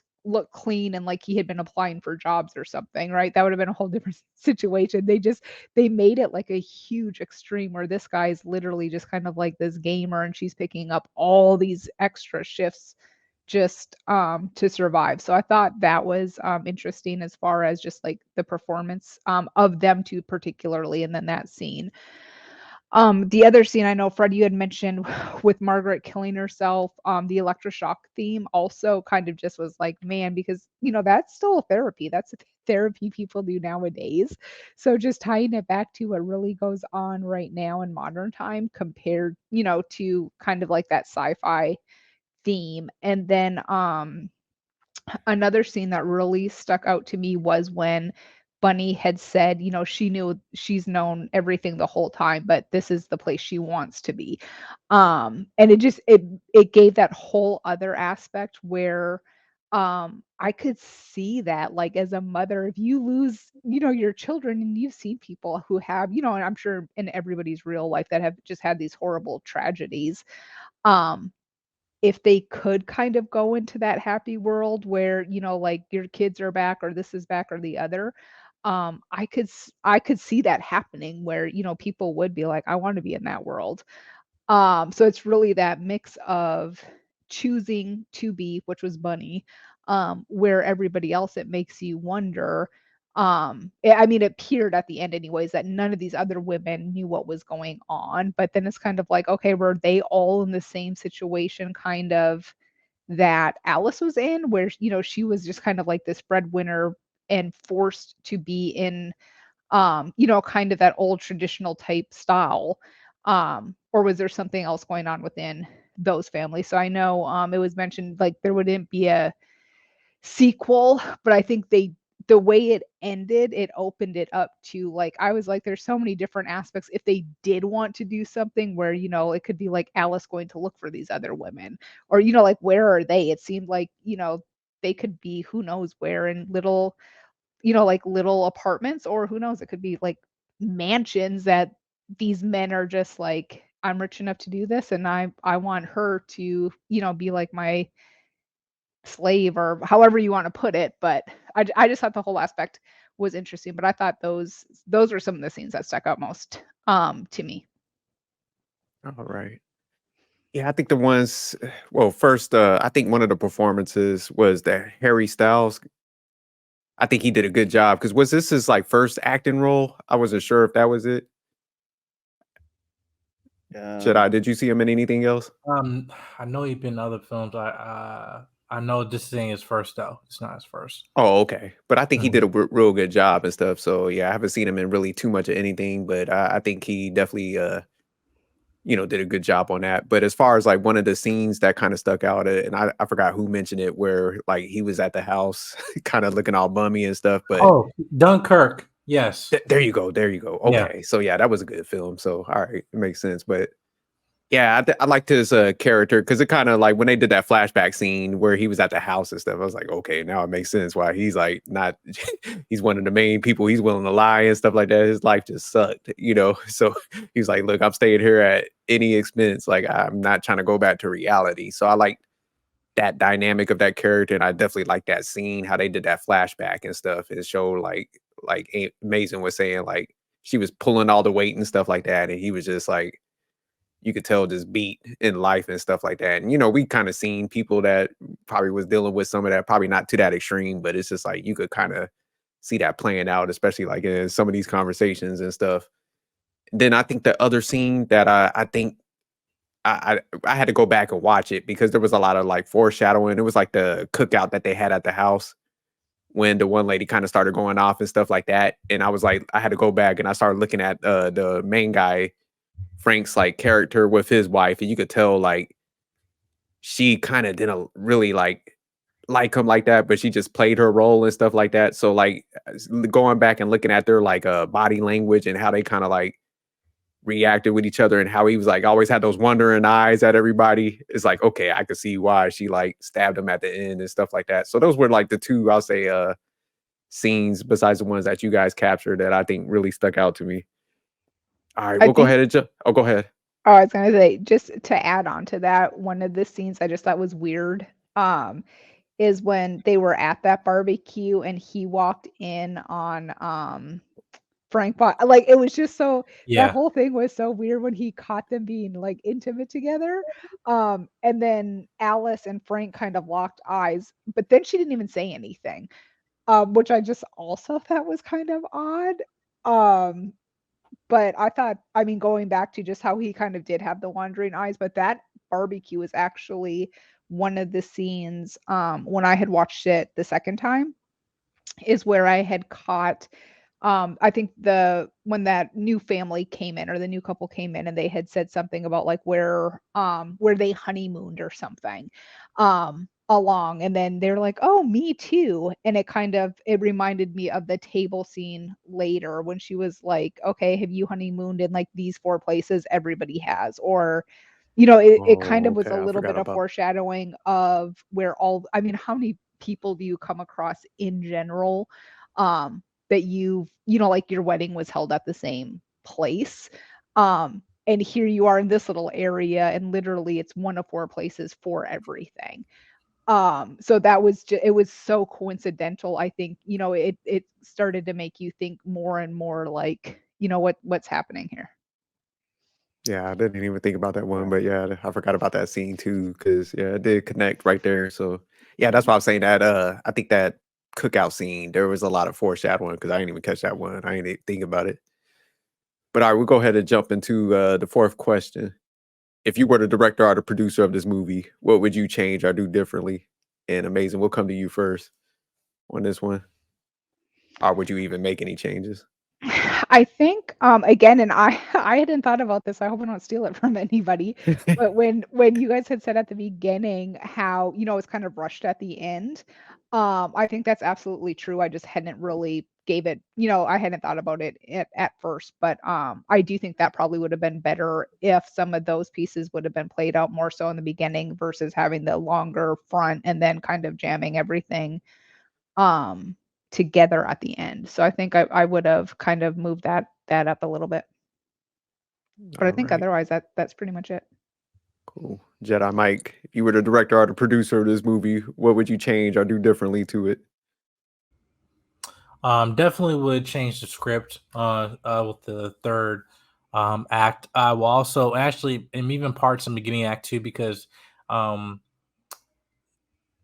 clean, and like he had been applying for jobs or something, right? That would have been a whole different situation. They made it like a huge extreme, where this guy is literally just kind of like this gamer, and she's picking up all these extra shifts just to survive. So I thought that was interesting, as far as just like the performance of them two particularly, and then that scene. The other scene, I know Fred, you had mentioned, with Margaret killing herself, the electroshock theme also kind of just was like, man, because that's still a therapy. That's a therapy people do nowadays. So just tying it back to what really goes on right now in modern time, compared, to kind of like that sci-fi theme. And then another scene that really stuck out to me was when Bunny had said, she's known everything the whole time, but this is the place she wants to be. And it gave that whole other aspect where I could see that, like, as a mother, if you lose, your children, and you've seen people who have, and I'm sure in everybody's real life that have just had these horrible tragedies. Um, if they could kind of go into that happy world where, like, your kids are back, or this is back, or the other, I could see that happening, where, people would be like, I want to be in that world. So it's really that mix of choosing to be, which was Bunny, where everybody else, it makes you wonder. I mean, it appeared at the end anyways that none of these other women knew what was going on, but then it's kind of like, okay, were they all in the same situation, kind of, that Alice was in, where, she was just kind of like this breadwinner, and forced to be in, kind of that old traditional type style, or was there something else going on within those families? So I know it was mentioned like there wouldn't be a sequel, but I think the way it ended, it opened it up to, like, I was like, there's so many different aspects if they did want to do something where, it could be like Alice going to look for these other women, or, like, where are they? It seemed like, they could be who knows where, in little, like little apartments, or who knows, it could be like mansions that these men are just like, I'm rich enough to do this, and I want her to, you know, be like my slave or however you want to put it. But I just thought the whole aspect was interesting. But I thought those are some of the scenes that stuck out most to me. All right. Yeah, I think the ones. Well, first, I think one of the performances was that Harry Styles. I think he did a good job because was this his like first acting role? I wasn't sure if that was it. Jedi, did you see him in anything else? I know he's been in other films. I know this thing is first though. It's not his first. Oh, okay. But I think he did a real good job and stuff. So yeah, I haven't seen him in really too much of anything, but I think he definitely did a good job on that. But as far as like one of the scenes that kind of stuck out, and I forgot who mentioned it, where like he was at the house kind of looking all bummy and stuff. But Dunkirk. Yes. There you go. There you go. Okay. Yeah. So yeah, that was a good film. So all right, it makes sense. But yeah, I liked his character because it kind of like when they did that flashback scene where he was at the house and stuff. I was like, okay, now it makes sense why he's like not. He's one of the main people. He's willing to lie and stuff like that. His life just sucked, you know. So he's like, look, I'm staying here at any expense. Like I'm not trying to go back to reality. So I like that dynamic of that character, and I definitely like that scene how they did that flashback and stuff. It showed like Mason was saying like she was pulling all the weight and stuff like that, and he was just like you could tell just beat in life and stuff like that. And we kind of seen people that probably was dealing with some of that, probably not to that extreme, but it's just like you could kind of see that playing out, especially like in some of these conversations and stuff. Then I think the other scene that I think I had to go back and watch it because there was a lot of like foreshadowing. It was like the cookout that they had at the house when the one lady kind of started going off and stuff like that. And I was like, I had to go back and I started looking at the main guy, Frank's like character with his wife, and you could tell like she kind of didn't really like him like that, but she just played her role and stuff like that. So like going back and looking at their like body language and how they kind of like reacted with each other and how he was like always had those wondering eyes at everybody. It's like, okay, I could see why she like stabbed him at the end and stuff like that. So those were like the two, I'll say, scenes besides the ones that you guys captured that I think really stuck out to me. All right, we'll go ahead and go ahead. Oh, I was gonna say, just to add on to that, one of the scenes I just thought was weird, is when they were at that barbecue and he walked in on Frank like it was just so that whole thing was so weird when he caught them being like intimate together. And then Alice and Frank kind of locked eyes, but then she didn't even say anything. Which I just also thought was kind of odd. But I thought, I mean, going back to just how he kind of did have the wandering eyes, but that barbecue is actually one of the scenes when I had watched it the second time is where I had caught I think when that new family came in or the new couple came in and they had said something about like where they honeymooned or something along, and then they're like, oh, me too. And it reminded me of the table scene later when she was like, okay, have you honeymooned in like these 4 places? Everybody has. Or it kind of was a little bit of foreshadowing of where I mean, how many people do you come across in general that like your wedding was held at the same place, and here you are in this little area and literally it's one of 4 places for everything. So that was it was so coincidental. I think it started to make you think more and more like what's happening here. Yeah, I didn't even think about that one, but yeah, I forgot about that scene too, because yeah, it did connect right there. So yeah, that's why I'm saying that. I think that cookout scene there was a lot of foreshadowing because I didn't even catch that one. I didn't even think about it. But all right, we'll go ahead and jump into the fourth question. If you were the director or the producer of this movie, what would you change or do differently? And Amazing, we'll come to you first on this one. Or would you even make any changes? I think again, and I I hadn't thought about this. I hope I don't steal it from anybody. But when you guys had said at the beginning how it's kind of rushed at the end, I think that's absolutely true. I just hadn't really gave it, I hadn't thought about it at first. But I do think that probably would have been better if some of those pieces would have been played out more so in the beginning versus having the longer front and then kind of jamming everything together at the end. So I think I would have kind of moved that up a little bit. But I think otherwise that's pretty much it. Cool. Jedi Mike, if you were the director or the producer of this movie, what would you change or do differently to it? Definitely would change the script with the third act. I will also actually, and even parts in the beginning act too, because um,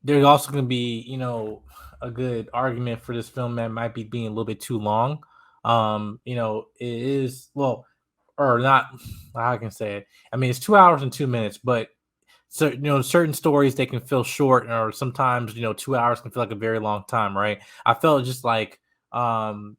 there's also going to be, a good argument for this film that might be being a little bit too long. It is, well, or not, how I can say it. I mean, it's 2 hours and 2 minutes, but so certain stories they can feel short, or sometimes 2 hours can feel like a very long time, right? I felt just like um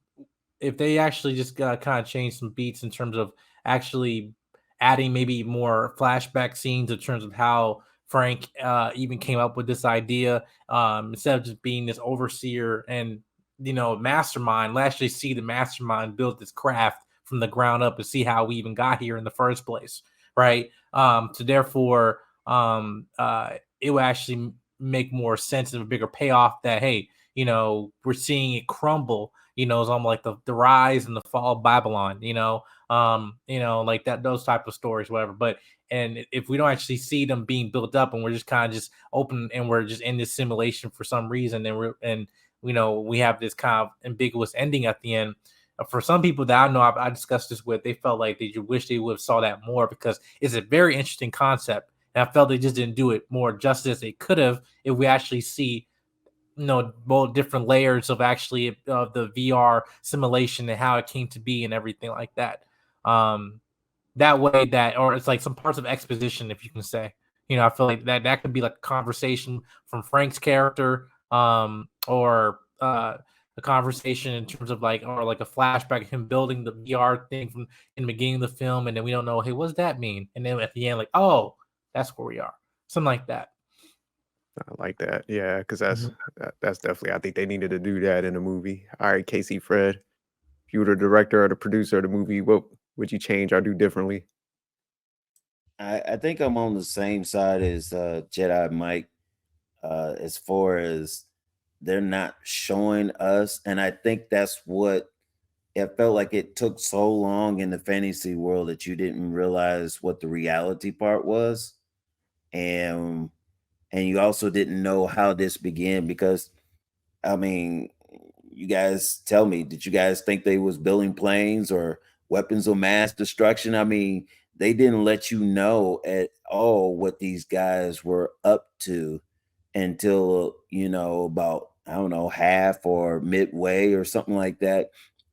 if they actually just kind of change some beats in terms of actually adding maybe more flashback scenes in terms of how Frank even came up with this idea, instead of just being this overseer and mastermind. Let's actually see the mastermind build this craft from the ground up and see how we even got here in the first place, right? So therefore, it will actually make more sense of a bigger payoff that, hey, we're seeing it crumble, it's on like the rise and the fall of Babylon, like that, those type of stories, whatever. But and if we don't actually see them being built up and we're just kind of just open and we're just in this simulation for some reason, and we have this kind of ambiguous ending at the end. For some people that I know, I discussed this with, they felt like they wish they would have saw that more, because it's a very interesting concept. And I felt they just didn't do it more justice as they could have if we actually see both different layers of actually the VR simulation and how it came to be and everything like that. That way, that, or it's like some parts of exposition, if you can say. I feel like that could be like a conversation from Frank's character, or a conversation in terms of like, or like a flashback of him building the VR thing from in the beginning of the film, and then we don't know, hey, what does that mean? And then at the end, like, oh, that's where we are, something like that. I like that. Yeah, because that's definitely, I think they needed to do that in a movie. All right, Casey, Fred, if you were the director or the producer of the movie, what would you change or do differently? I think I'm on the same side as Jedi Mike, as far as they're not showing us. And I think that's what it felt like. It took so long in the fantasy world that you didn't realize what the reality part was. And you also didn't know how this began, because I mean, you guys tell me, did you guys think they was building planes or weapons of mass destruction? I mean, they didn't let you know at all what these guys were up to until, about, I don't know, half or midway or something like that.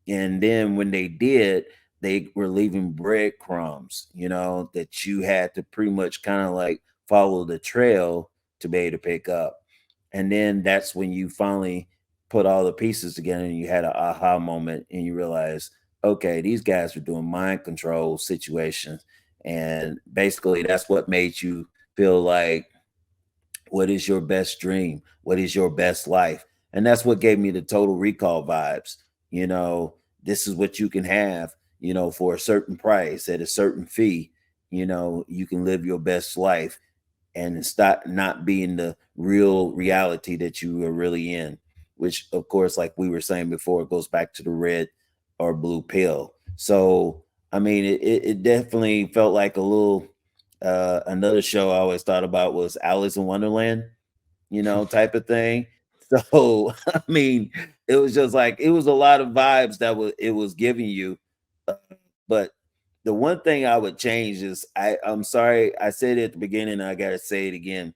And then when they did, they were leaving breadcrumbs, that you had to pretty much kind of like follow the trail to be able to pick up. And then that's when you finally put all the pieces together and you had an aha moment and you realize, okay, these guys are doing mind control situations. And basically, that's what made you feel like, what is your best dream? What is your best life? And that's what gave me the Total Recall vibes. This is what you can have, for a certain price at a certain fee. You can live your best life and stop not being the real reality that you are really in, which of course, like we were saying before, it goes back to the red or blue pill. So I mean, it definitely felt like a little, another show I always thought about was Alice in Wonderland, type of thing. So I mean, it was just like, it was a lot of vibes that it was giving you. Uh, but the one thing I would change is, I'm sorry, I said it at the beginning, and I gotta say it again.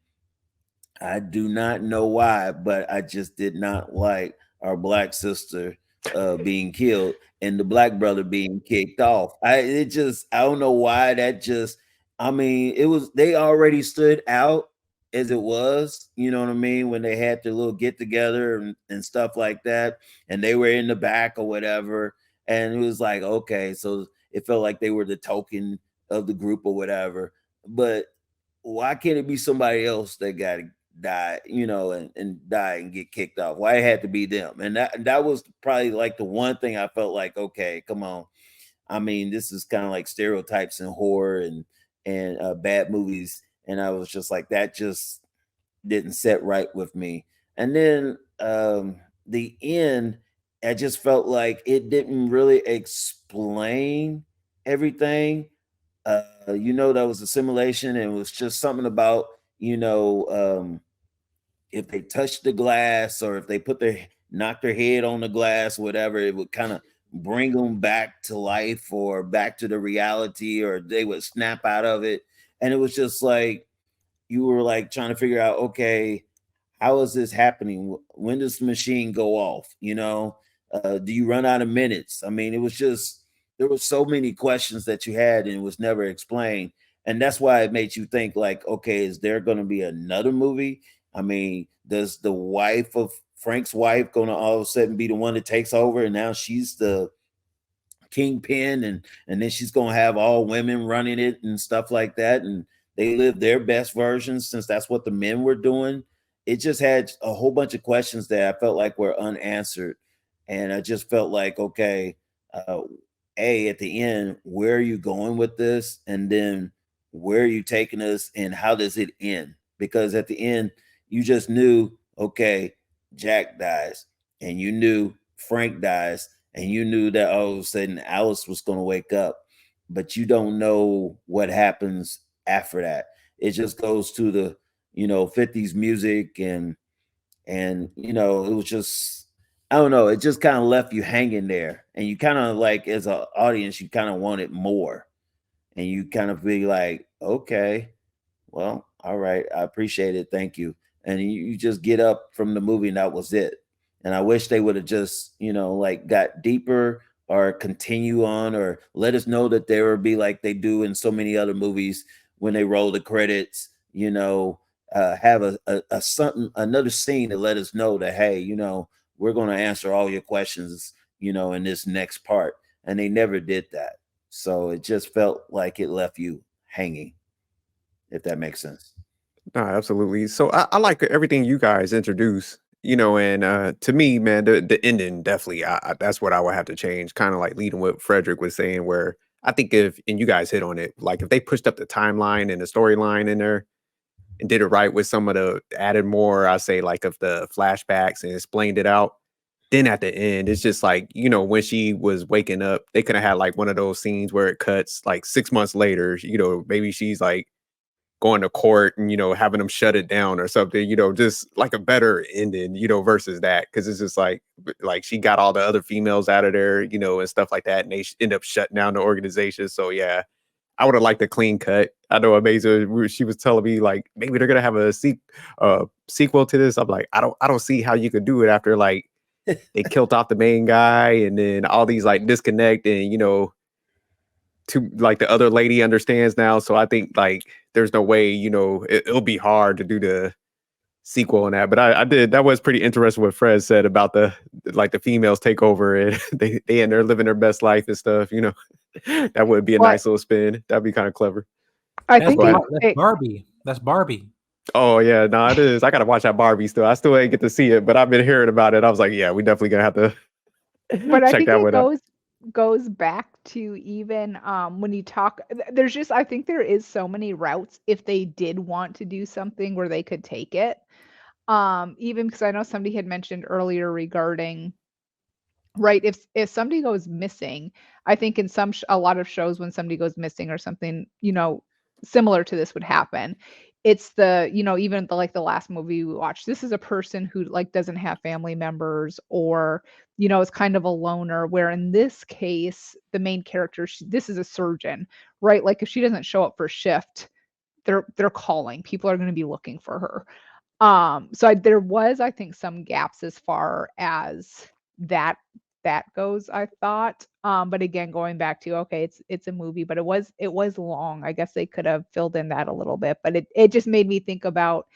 I do not know why, but I just did not like our black sister being killed and the black brother being kicked off. I don't know why. That just, I mean, it was, they already stood out as it was, you know what I mean, when they had their little get together and stuff like that, and they were in the back or whatever, and it was like, okay, so it felt like they were the token of the group or whatever. But why can't it be somebody else that got die, and die and get kicked off? Why it had to be them? And that was probably like the one thing I felt like, okay, come on. I mean, this is kind of like stereotypes in horror and bad movies, and I was just like, that just didn't set right with me. And then the end, I just felt like it didn't really explain everything. you know, that was a simulation, and it was just something about, you know, if they touched the glass or if they knocked their head on the glass, whatever, it would kind of bring them back to life or back to the reality, or they would snap out of it. And it was just like you were like trying to figure out, okay, how is this happening? When does the machine go off? You know, do you run out of minutes? I mean, it was just, there were so many questions that you had and it was never explained. And that's why it made you think like, okay, is there going to be another movie? I mean, does the wife of Frank's wife going to all of a sudden be the one that takes over and now she's the kingpin, and then she's gonna have all women running it and stuff like that, and they live their best versions since that's what the men were doing. It just had a whole bunch of questions that I felt like were unanswered, and I just felt like, okay, uh, at the end, where are you going with this, and then where are you taking us, and how does it end? Because at the end, you just knew, okay, Jack dies, and you knew Frank dies, and you knew that all of a sudden Alice was going to wake up, but you don't know what happens after that. It just goes to the, you know, 50s music, and you know, it was just, I don't know, it just kind of left you hanging there, and you kind of like, as an audience, you kind of wanted more, and you kind of be like, okay, well, all right, I appreciate it, thank you. And you just get up from the movie and that was it. And I wish they would have just, you know, like got deeper or continue on, or let us know that there would be, like they do in so many other movies, when they roll the credits, you know, have a something, another scene to let us know that, hey, you know, we're going to answer all your questions, you know, in this next part. And they never did that. So it just felt like it left you hanging, if that makes sense. No, absolutely. So I like everything you guys introduce, you know, and to me, man, the ending definitely, that's what I would have to change. Kind of like leading what Frederick was saying, where I think if, and you guys hit on it, like if they pushed up the timeline and the storyline in there and did it right with some of the added more, I say like of the flashbacks and explained it out. Then at the end, it's just like, you know, when she was waking up, they could have had like one of those scenes where it cuts like 6 months later, you know, maybe she's like going to court and, you know, having them shut it down or something, you know, just like a better ending, you know, versus that. Cause it's just like she got all the other females out of there, you know, and stuff like that. And they end up shutting down the organization. So yeah, I would have liked a clean cut. I know Amazing, she was telling me like maybe they're gonna have a sequel to this. I'm like, I don't see how you could do it after like they killed off the main guy and then all these like disconnect and, you know, to like the other lady understands now. So I think like there's no way, you know, it'll be hard to do the sequel on that. But I did, that was pretty interesting what Fred said about the like the females take over and they and they're living their best life and stuff, you know. That would be a Well, nice little spin. That'd be kind of clever. I That's, think Go ahead. that's Barbie. That's Barbie. Oh yeah, no, it is. I gotta watch that Barbie still. I still ain't get to see it, but I've been hearing about it. I was like, yeah, we definitely gonna have to but I check think that it one out. goes back to even when you talk, there's just, I think there is so many routes if they did want to do something where they could take it. Even because I know somebody had mentioned earlier regarding, right, if somebody goes missing, I think in a lot of shows when somebody goes missing or something, you know, similar to this would happen. It's the, you know, even the, like the last movie we watched, this is a person who like doesn't have family members, or, you know, is kind of a loner, where in this case the main character, this is a surgeon, right? Like if she doesn't show up for shift, they're calling, people are going to be looking for her. There was, I think, some gaps as far as that goes, I thought. But again, going back to, okay, it's a movie, but it was long. I guess they could have filled in that a little bit, but it just made me think about,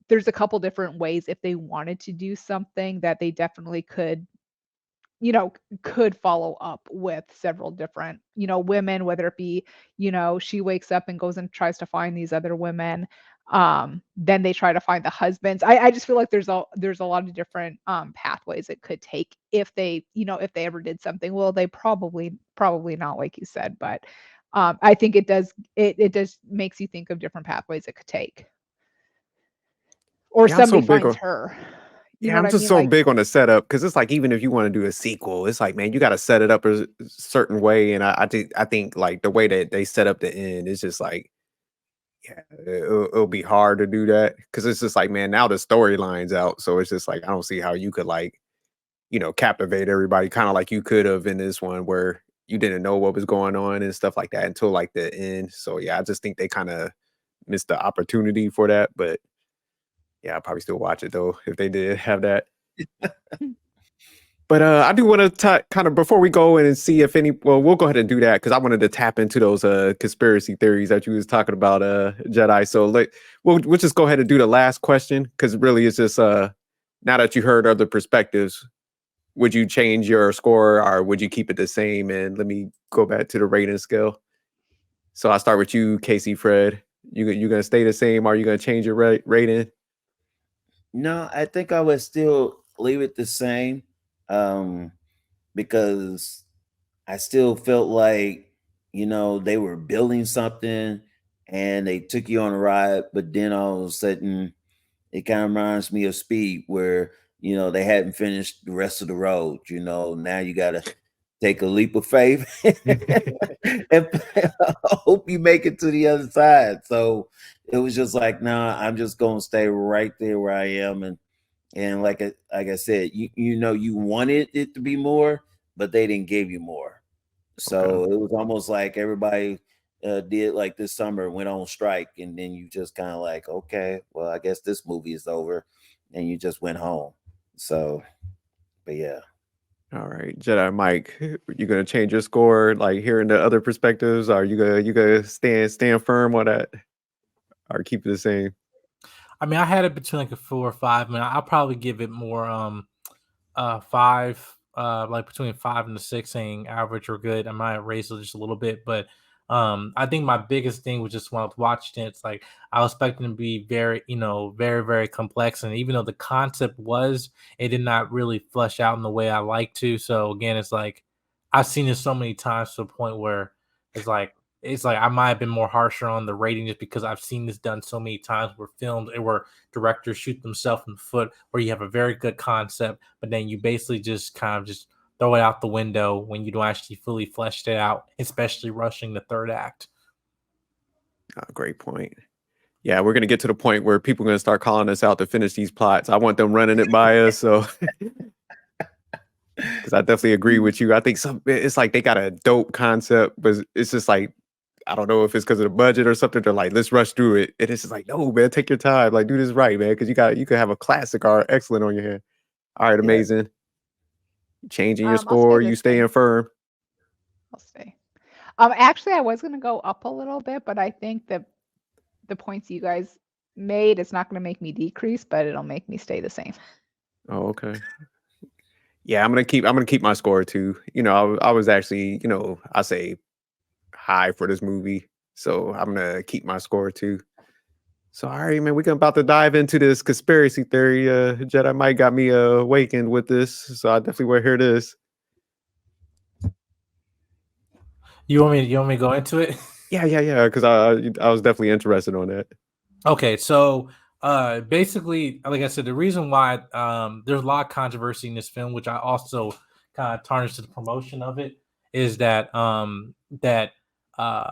there's a couple different ways if they wanted to do something that they definitely could, you know, could follow up with several different, you know, women, whether it be, you know, she wakes up and goes and tries to find these other women. Then they try to find the husbands. I just feel like there's a lot of different pathways it could take if they, you know, if they ever did something. Well, they probably not, like you said, but I think it does makes you think of different pathways it could take. Or Yeah, I'm so somebody big finds on her. You Yeah, know I'm what I just mean? so Like, big on the setup because it's like even if you want to do a sequel, it's like man, you got to set it up a certain way, and I think like the way that they set up the end is just like yeah, it'll be hard to do that because it's just like man, now the storyline's out, so it's just like I don't see how you could like captivate everybody kind of like you could have in this one where you didn't know what was going on and stuff like that until like the end. So yeah, I just think they kind of missed the opportunity for that, but yeah, I'll probably still watch it though if they did have that. But I do want to kind of before we go in and see if any. Well, we'll go ahead and do that because I wanted to tap into those conspiracy theories that you was talking about, Jedi. So we'll just go ahead and do the last question because really it's just now that you heard other perspectives, would you change your score or would you keep it the same? And let me go back to the rating scale. So I'll start with you, Casey, Fred. You gonna stay the same? Or are you gonna change your rating? No, I think I would still leave it the same, because I still felt like they were building something and they took you on a ride, but then all of a sudden it kind of reminds me of Speed, where they hadn't finished the rest of the road. Now you got to take a leap of faith and hope you make it to the other side. So it was just like, nah, I'm just gonna stay right there where I am, and like I said, you wanted it to be more, but they didn't give you more. So Okay. it was almost like everybody did like this summer, went on strike, and then you just kind of like, okay, well, I guess this movie is over, and you just went home. So, but yeah. All right, Jedi Mike, you gonna change your score? Like hearing the other perspectives, or you gonna stand firm on that, or keep it the same? I mean, I had it between like a 4 or 5. Man, I'll probably give it more 5, like between 5 and 6, saying average or good. I might raise it just a little bit, but I think my biggest thing was just when I was watching it, it's like I was expecting to be very, very, very complex. And even though the concept was, it did not really flesh out in the way I like to. So again, it's like I've seen it so many times to the point where it's like I might have been more harsher on the rating just because I've seen this done so many times where films and where directors shoot themselves in the foot, where you have a very good concept, but then you basically just kind of just throw it out the window when you don't actually fully fleshed it out, especially rushing the third act. Great point. Yeah, we're gonna get to the point where people are gonna start calling us out to finish these plots. I want them running it by us, so because I definitely agree with you. I think it's like they got a dope concept, but it's just like I don't know if it's because of the budget or something. They're like, let's rush through it, and it's just like, no, man, take your time, like do this right, man, because you could have a classic or excellent on your hand. All right, Yeah. amazing. Changing your I'll stay score, the you same. staying firm. I'll stay. Actually, I was gonna go up a little bit, but I think that the points you guys made, it's not gonna make me decrease, but it'll make me stay the same. Oh, okay. Yeah, I'm gonna keep my score too. I was actually, I say high for this movie, so I'm gonna keep my score too. So, all right, man, we're about to dive into this conspiracy theory. Jedi Mike got me awakened with this, so I definitely want to hear this. You want me to go into it? Yeah, because I was definitely interested on that. Okay, so basically, like I said, the reason why there's a lot of controversy in this film, which I also kind of tarnished the promotion of it, is that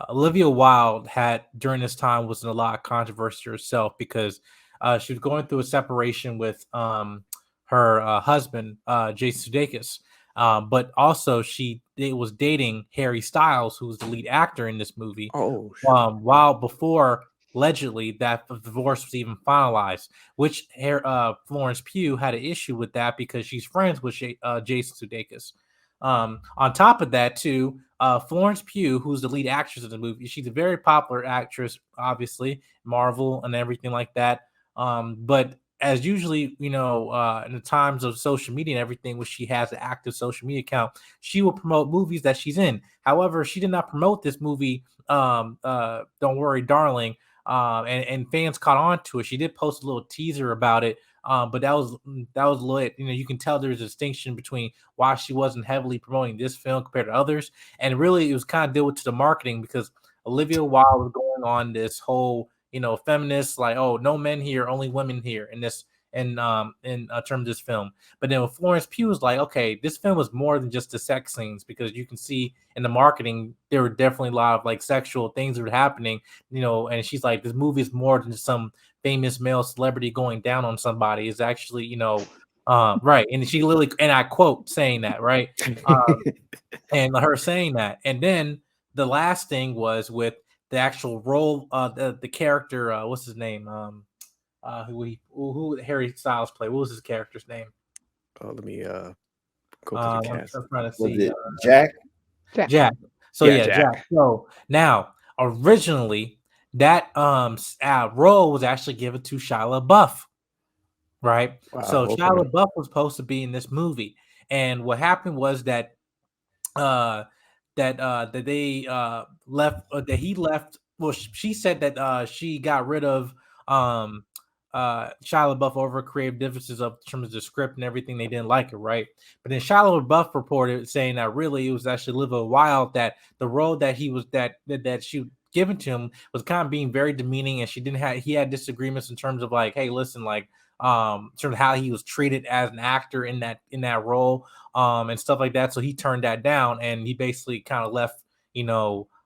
Olivia Wilde had during this time was in a lot of controversy herself because she was going through a separation with her husband Jason Sudeikis, but also she was dating Harry Styles, who was the lead actor in this movie. Oh, While before allegedly that the divorce was even finalized, which Florence Pugh had an issue with that because she's friends with Jason Sudeikis. On top of that, too, Florence Pugh, who's the lead actress of the movie, she's a very popular actress, obviously, Marvel and everything like that. But as usually, in the times of social media and everything, where she has an active social media account, she will promote movies that she's in. However, she did not promote this movie, Don't Worry, Darling, and fans caught on to it. She did post a little teaser about it, but that was lit. You can tell there's a distinction between why she wasn't heavily promoting this film compared to others, and really it was kind of dealt to the marketing because Olivia Wilde was going on this whole feminist like, oh, no men here, only women here, and this in terms of this film. But then with Florence Pugh was like, okay, this film was more than just the sex scenes, because you can see in the marketing there were definitely a lot of like sexual things that were happening, and she's like, this movie is more than just some famous male celebrity going down on somebody. It's actually, right. And she literally, and I quote saying that, right. And her saying that. And then the last thing was with the actual role, the character, what's his name? Who Harry Styles played. What was his character's name? Let me go to the cast. I'm trying to Was see. it Jack? Jack. So Yeah, Jack. So now, originally, that role was actually given to Shia LaBeouf, right? Wow, so okay. Shia LaBeouf was supposed to be in this movie, and what happened was that that they left, that he left. Well, she said that she got rid of Shia LaBeouf over creative differences of in terms of the script and everything. They didn't like it, right? But then Shia LaBeouf reported saying that really it was actually Olivia Wilde, that the role that he was that she given to him was kind of being very demeaning, and he had disagreements in terms of like, hey, listen, like sort of how he was treated as an actor in that role, and stuff like that. So he turned that down, and he basically kind of left,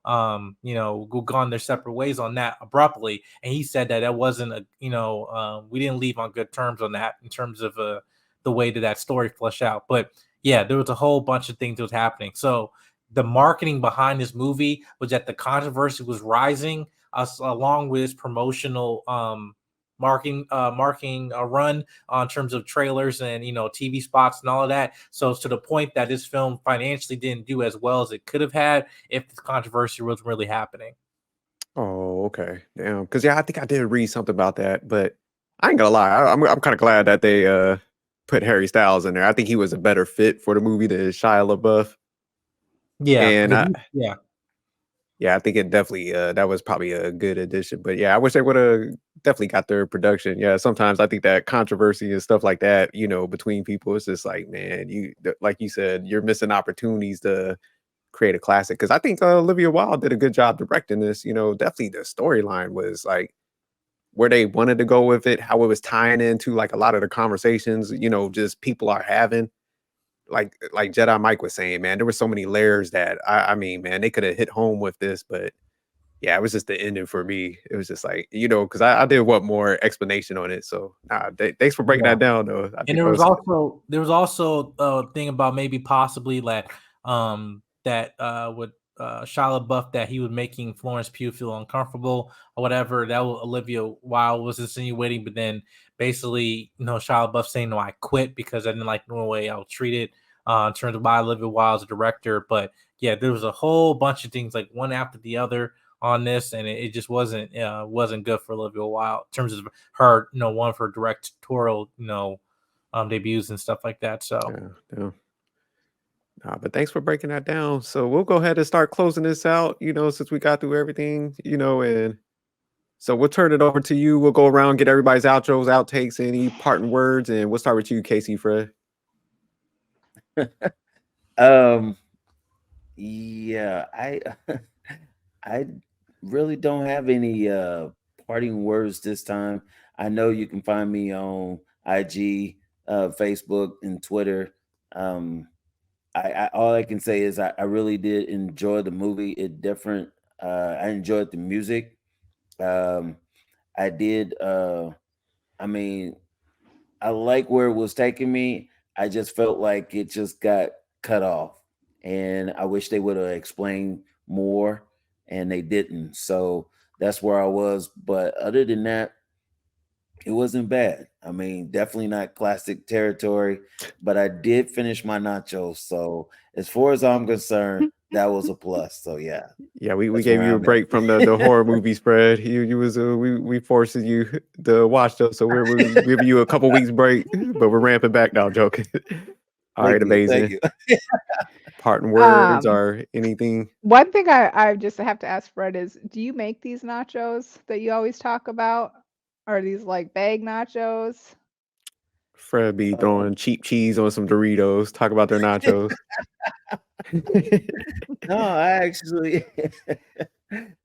gone their separate ways on that abruptly. And he said that wasn't we didn't leave on good terms on that in terms of the way that story fleshed out. But yeah, there was a whole bunch of things that was happening. So the marketing behind this movie was that the controversy was rising, along with its promotional marketing run in terms of trailers and TV spots and all of that. So to the point that this film financially didn't do as well as it could have had if the controversy was really happening. Oh, okay. Damn. Because I think I did read something about that, but I ain't gonna lie. I'm kind of glad that they put Harry Styles in there. I think he was a better fit for the movie than Shia LaBeouf. Yeah, and yeah, I think it definitely that was probably a good addition. But yeah, I wish they would have definitely got their production. Yeah, sometimes I think that controversy and stuff like that, between people, it's just like, man, like you said, you're missing opportunities to create a classic. Because I think Olivia Wilde did a good job directing this. Definitely the storyline was like where they wanted to go with it, how it was tying into like a lot of the conversations, just people are having. Like Jedi Mike was saying, man, there were so many layers that I mean, man, they could have hit home with this, but yeah, it was just the ending for me. It was just like, because I did want more explanation on it. So thanks for breaking that down, though. And there was also a thing about maybe possibly that with Shia LaBeouf, that he was making Florence Pugh feel uncomfortable or whatever. That was Olivia Wilde was insinuating, but then basically, Shia LaBeouf saying, no, I quit because I didn't like the way I was treated in terms of by Olivia Wilde as a director. But yeah, there was a whole bunch of things like one after the other on this, and it just wasn't good for Olivia Wilde in terms of her, one of her directorial, debuts and stuff like that. So yeah. But thanks for breaking that down. So we'll go ahead and start closing this out, since we got through everything, and so we'll turn it over to you. We'll go around, get everybody's outros, outtakes, any parting words, and we'll start with you, Casey Fred. Yeah, I really don't have any parting words this time. I know you can find me on IG, Facebook, and Twitter. All I can say is I really did enjoy the movie. I enjoyed the music. I did. I mean, I like where it was taking me. I just felt like it just got cut off, and I wish they would have explained more, and they didn't. So that's where I was. But other than that, it wasn't bad. I mean, definitely not classic territory, but I did finish my nachos. So as far as I'm concerned, that was a plus. So yeah. Yeah, we gave you a break from the horror movie spread. You was we forced you to watch those, so we're giving you a couple weeks break, but we're ramping back now. Joking. All right, amazing. Thank you. Parting words or anything? One thing I just have to ask Fred is, do you make these nachos that you always talk about? Are these like bag nachos? Fred be throwing cheap cheese on some Doritos. Talk about their nachos. No, I actually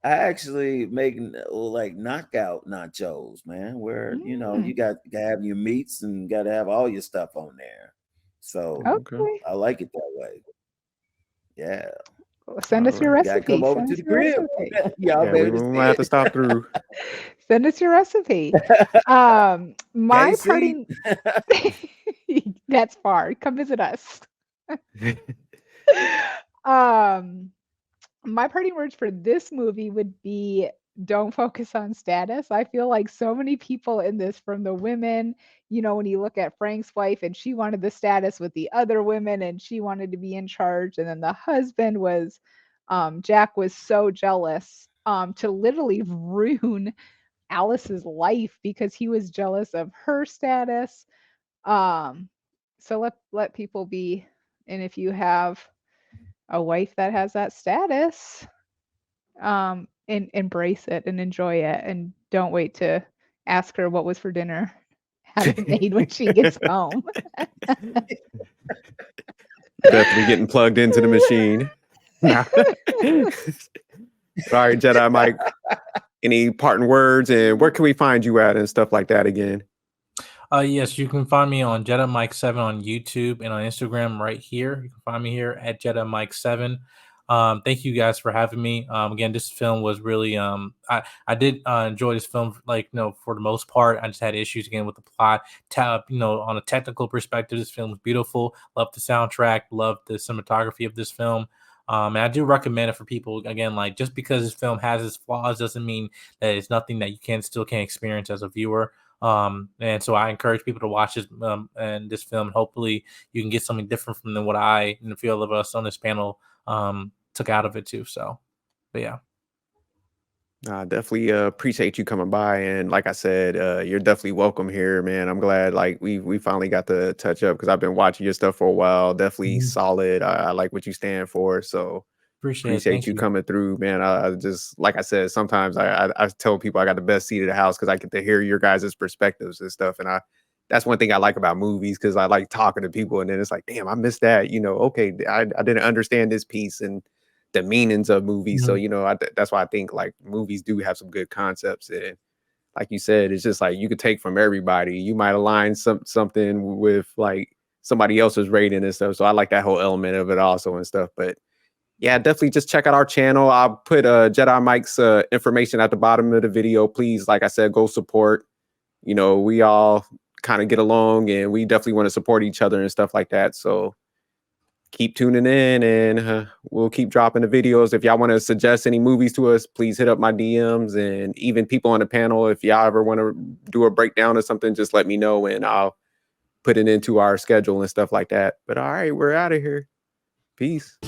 I actually make like knockout nachos, man, where you know you got to have your meats and got to have all your stuff on there. So Okay. Okay. I like it that way. Yeah. Well, send All us your right. You gotta come recipe. over Send to us the your crib. recipe. Y'all Yeah, we better might see have to stop through. Send us your recipe. My Casey. parting that's far. Come visit us. Um, my parting words for this movie would be don't focus on status. I feel like so many people in this, from the women, when you look at Frank's wife and she wanted the status with the other women and she wanted to be in charge. And then the husband was, Jack was so jealous to literally ruin Alice's life because he was jealous of her status. Um, so let people be. And if you have a wife that has that status, and embrace it and enjoy it, and don't wait to ask her what was for dinner. Have it made when she gets home. Definitely getting plugged into the machine. Nah. All right, Jedi Mike. Any parting words, and where can we find you at and stuff like that again? Yes, you can find me on Jedi Mike 7 on YouTube and on Instagram right here. You can find me here at Jedi Mike 7. Thank you guys for having me. Again, this film was really I did enjoy this film, like, for the most part. I just had issues again with the plot. On a technical perspective, this film is beautiful. Love the soundtrack, love the cinematography of this film. And I do recommend it for people. Again, like, just because this film has its flaws doesn't mean that it's nothing that you still can't experience as a viewer. And so I encourage people to watch this and this film. Hopefully you can get something different from than what I and a few of us on this panel took out of it too. So, but yeah. I definitely appreciate you coming by, and like I said, you're definitely welcome here, man. I'm glad like we finally got to touch up because I've been watching your stuff for a while. Definitely solid. I like what you stand for, so Appreciate it. appreciate Thank you you. coming through, man. I just, like I said, sometimes I tell people I got the best seat of the house because I get to hear your guys' perspectives and stuff, and that's one thing I like about movies because I like talking to people, and then it's like, damn, I missed that. Okay, I didn't understand this piece and the meanings of movies. So, that's why I think like movies do have some good concepts. And like you said, it's just like you could take from everybody. You might align something with like somebody else's rating and stuff. So I like that whole element of it also and stuff. But yeah, definitely just check out our channel. I'll put Jedi Mike's information at the bottom of the video. Please, like I said, go support. We all kind of get along and we definitely want to support each other and stuff like that. So keep tuning in, and we'll keep dropping the videos. If y'all want to suggest any movies to us, please hit up my DMs, and even people on the panel, if y'all ever want to do a breakdown or something, just let me know and I'll put it into our schedule and stuff like that. But all right, we're out of here. Peace.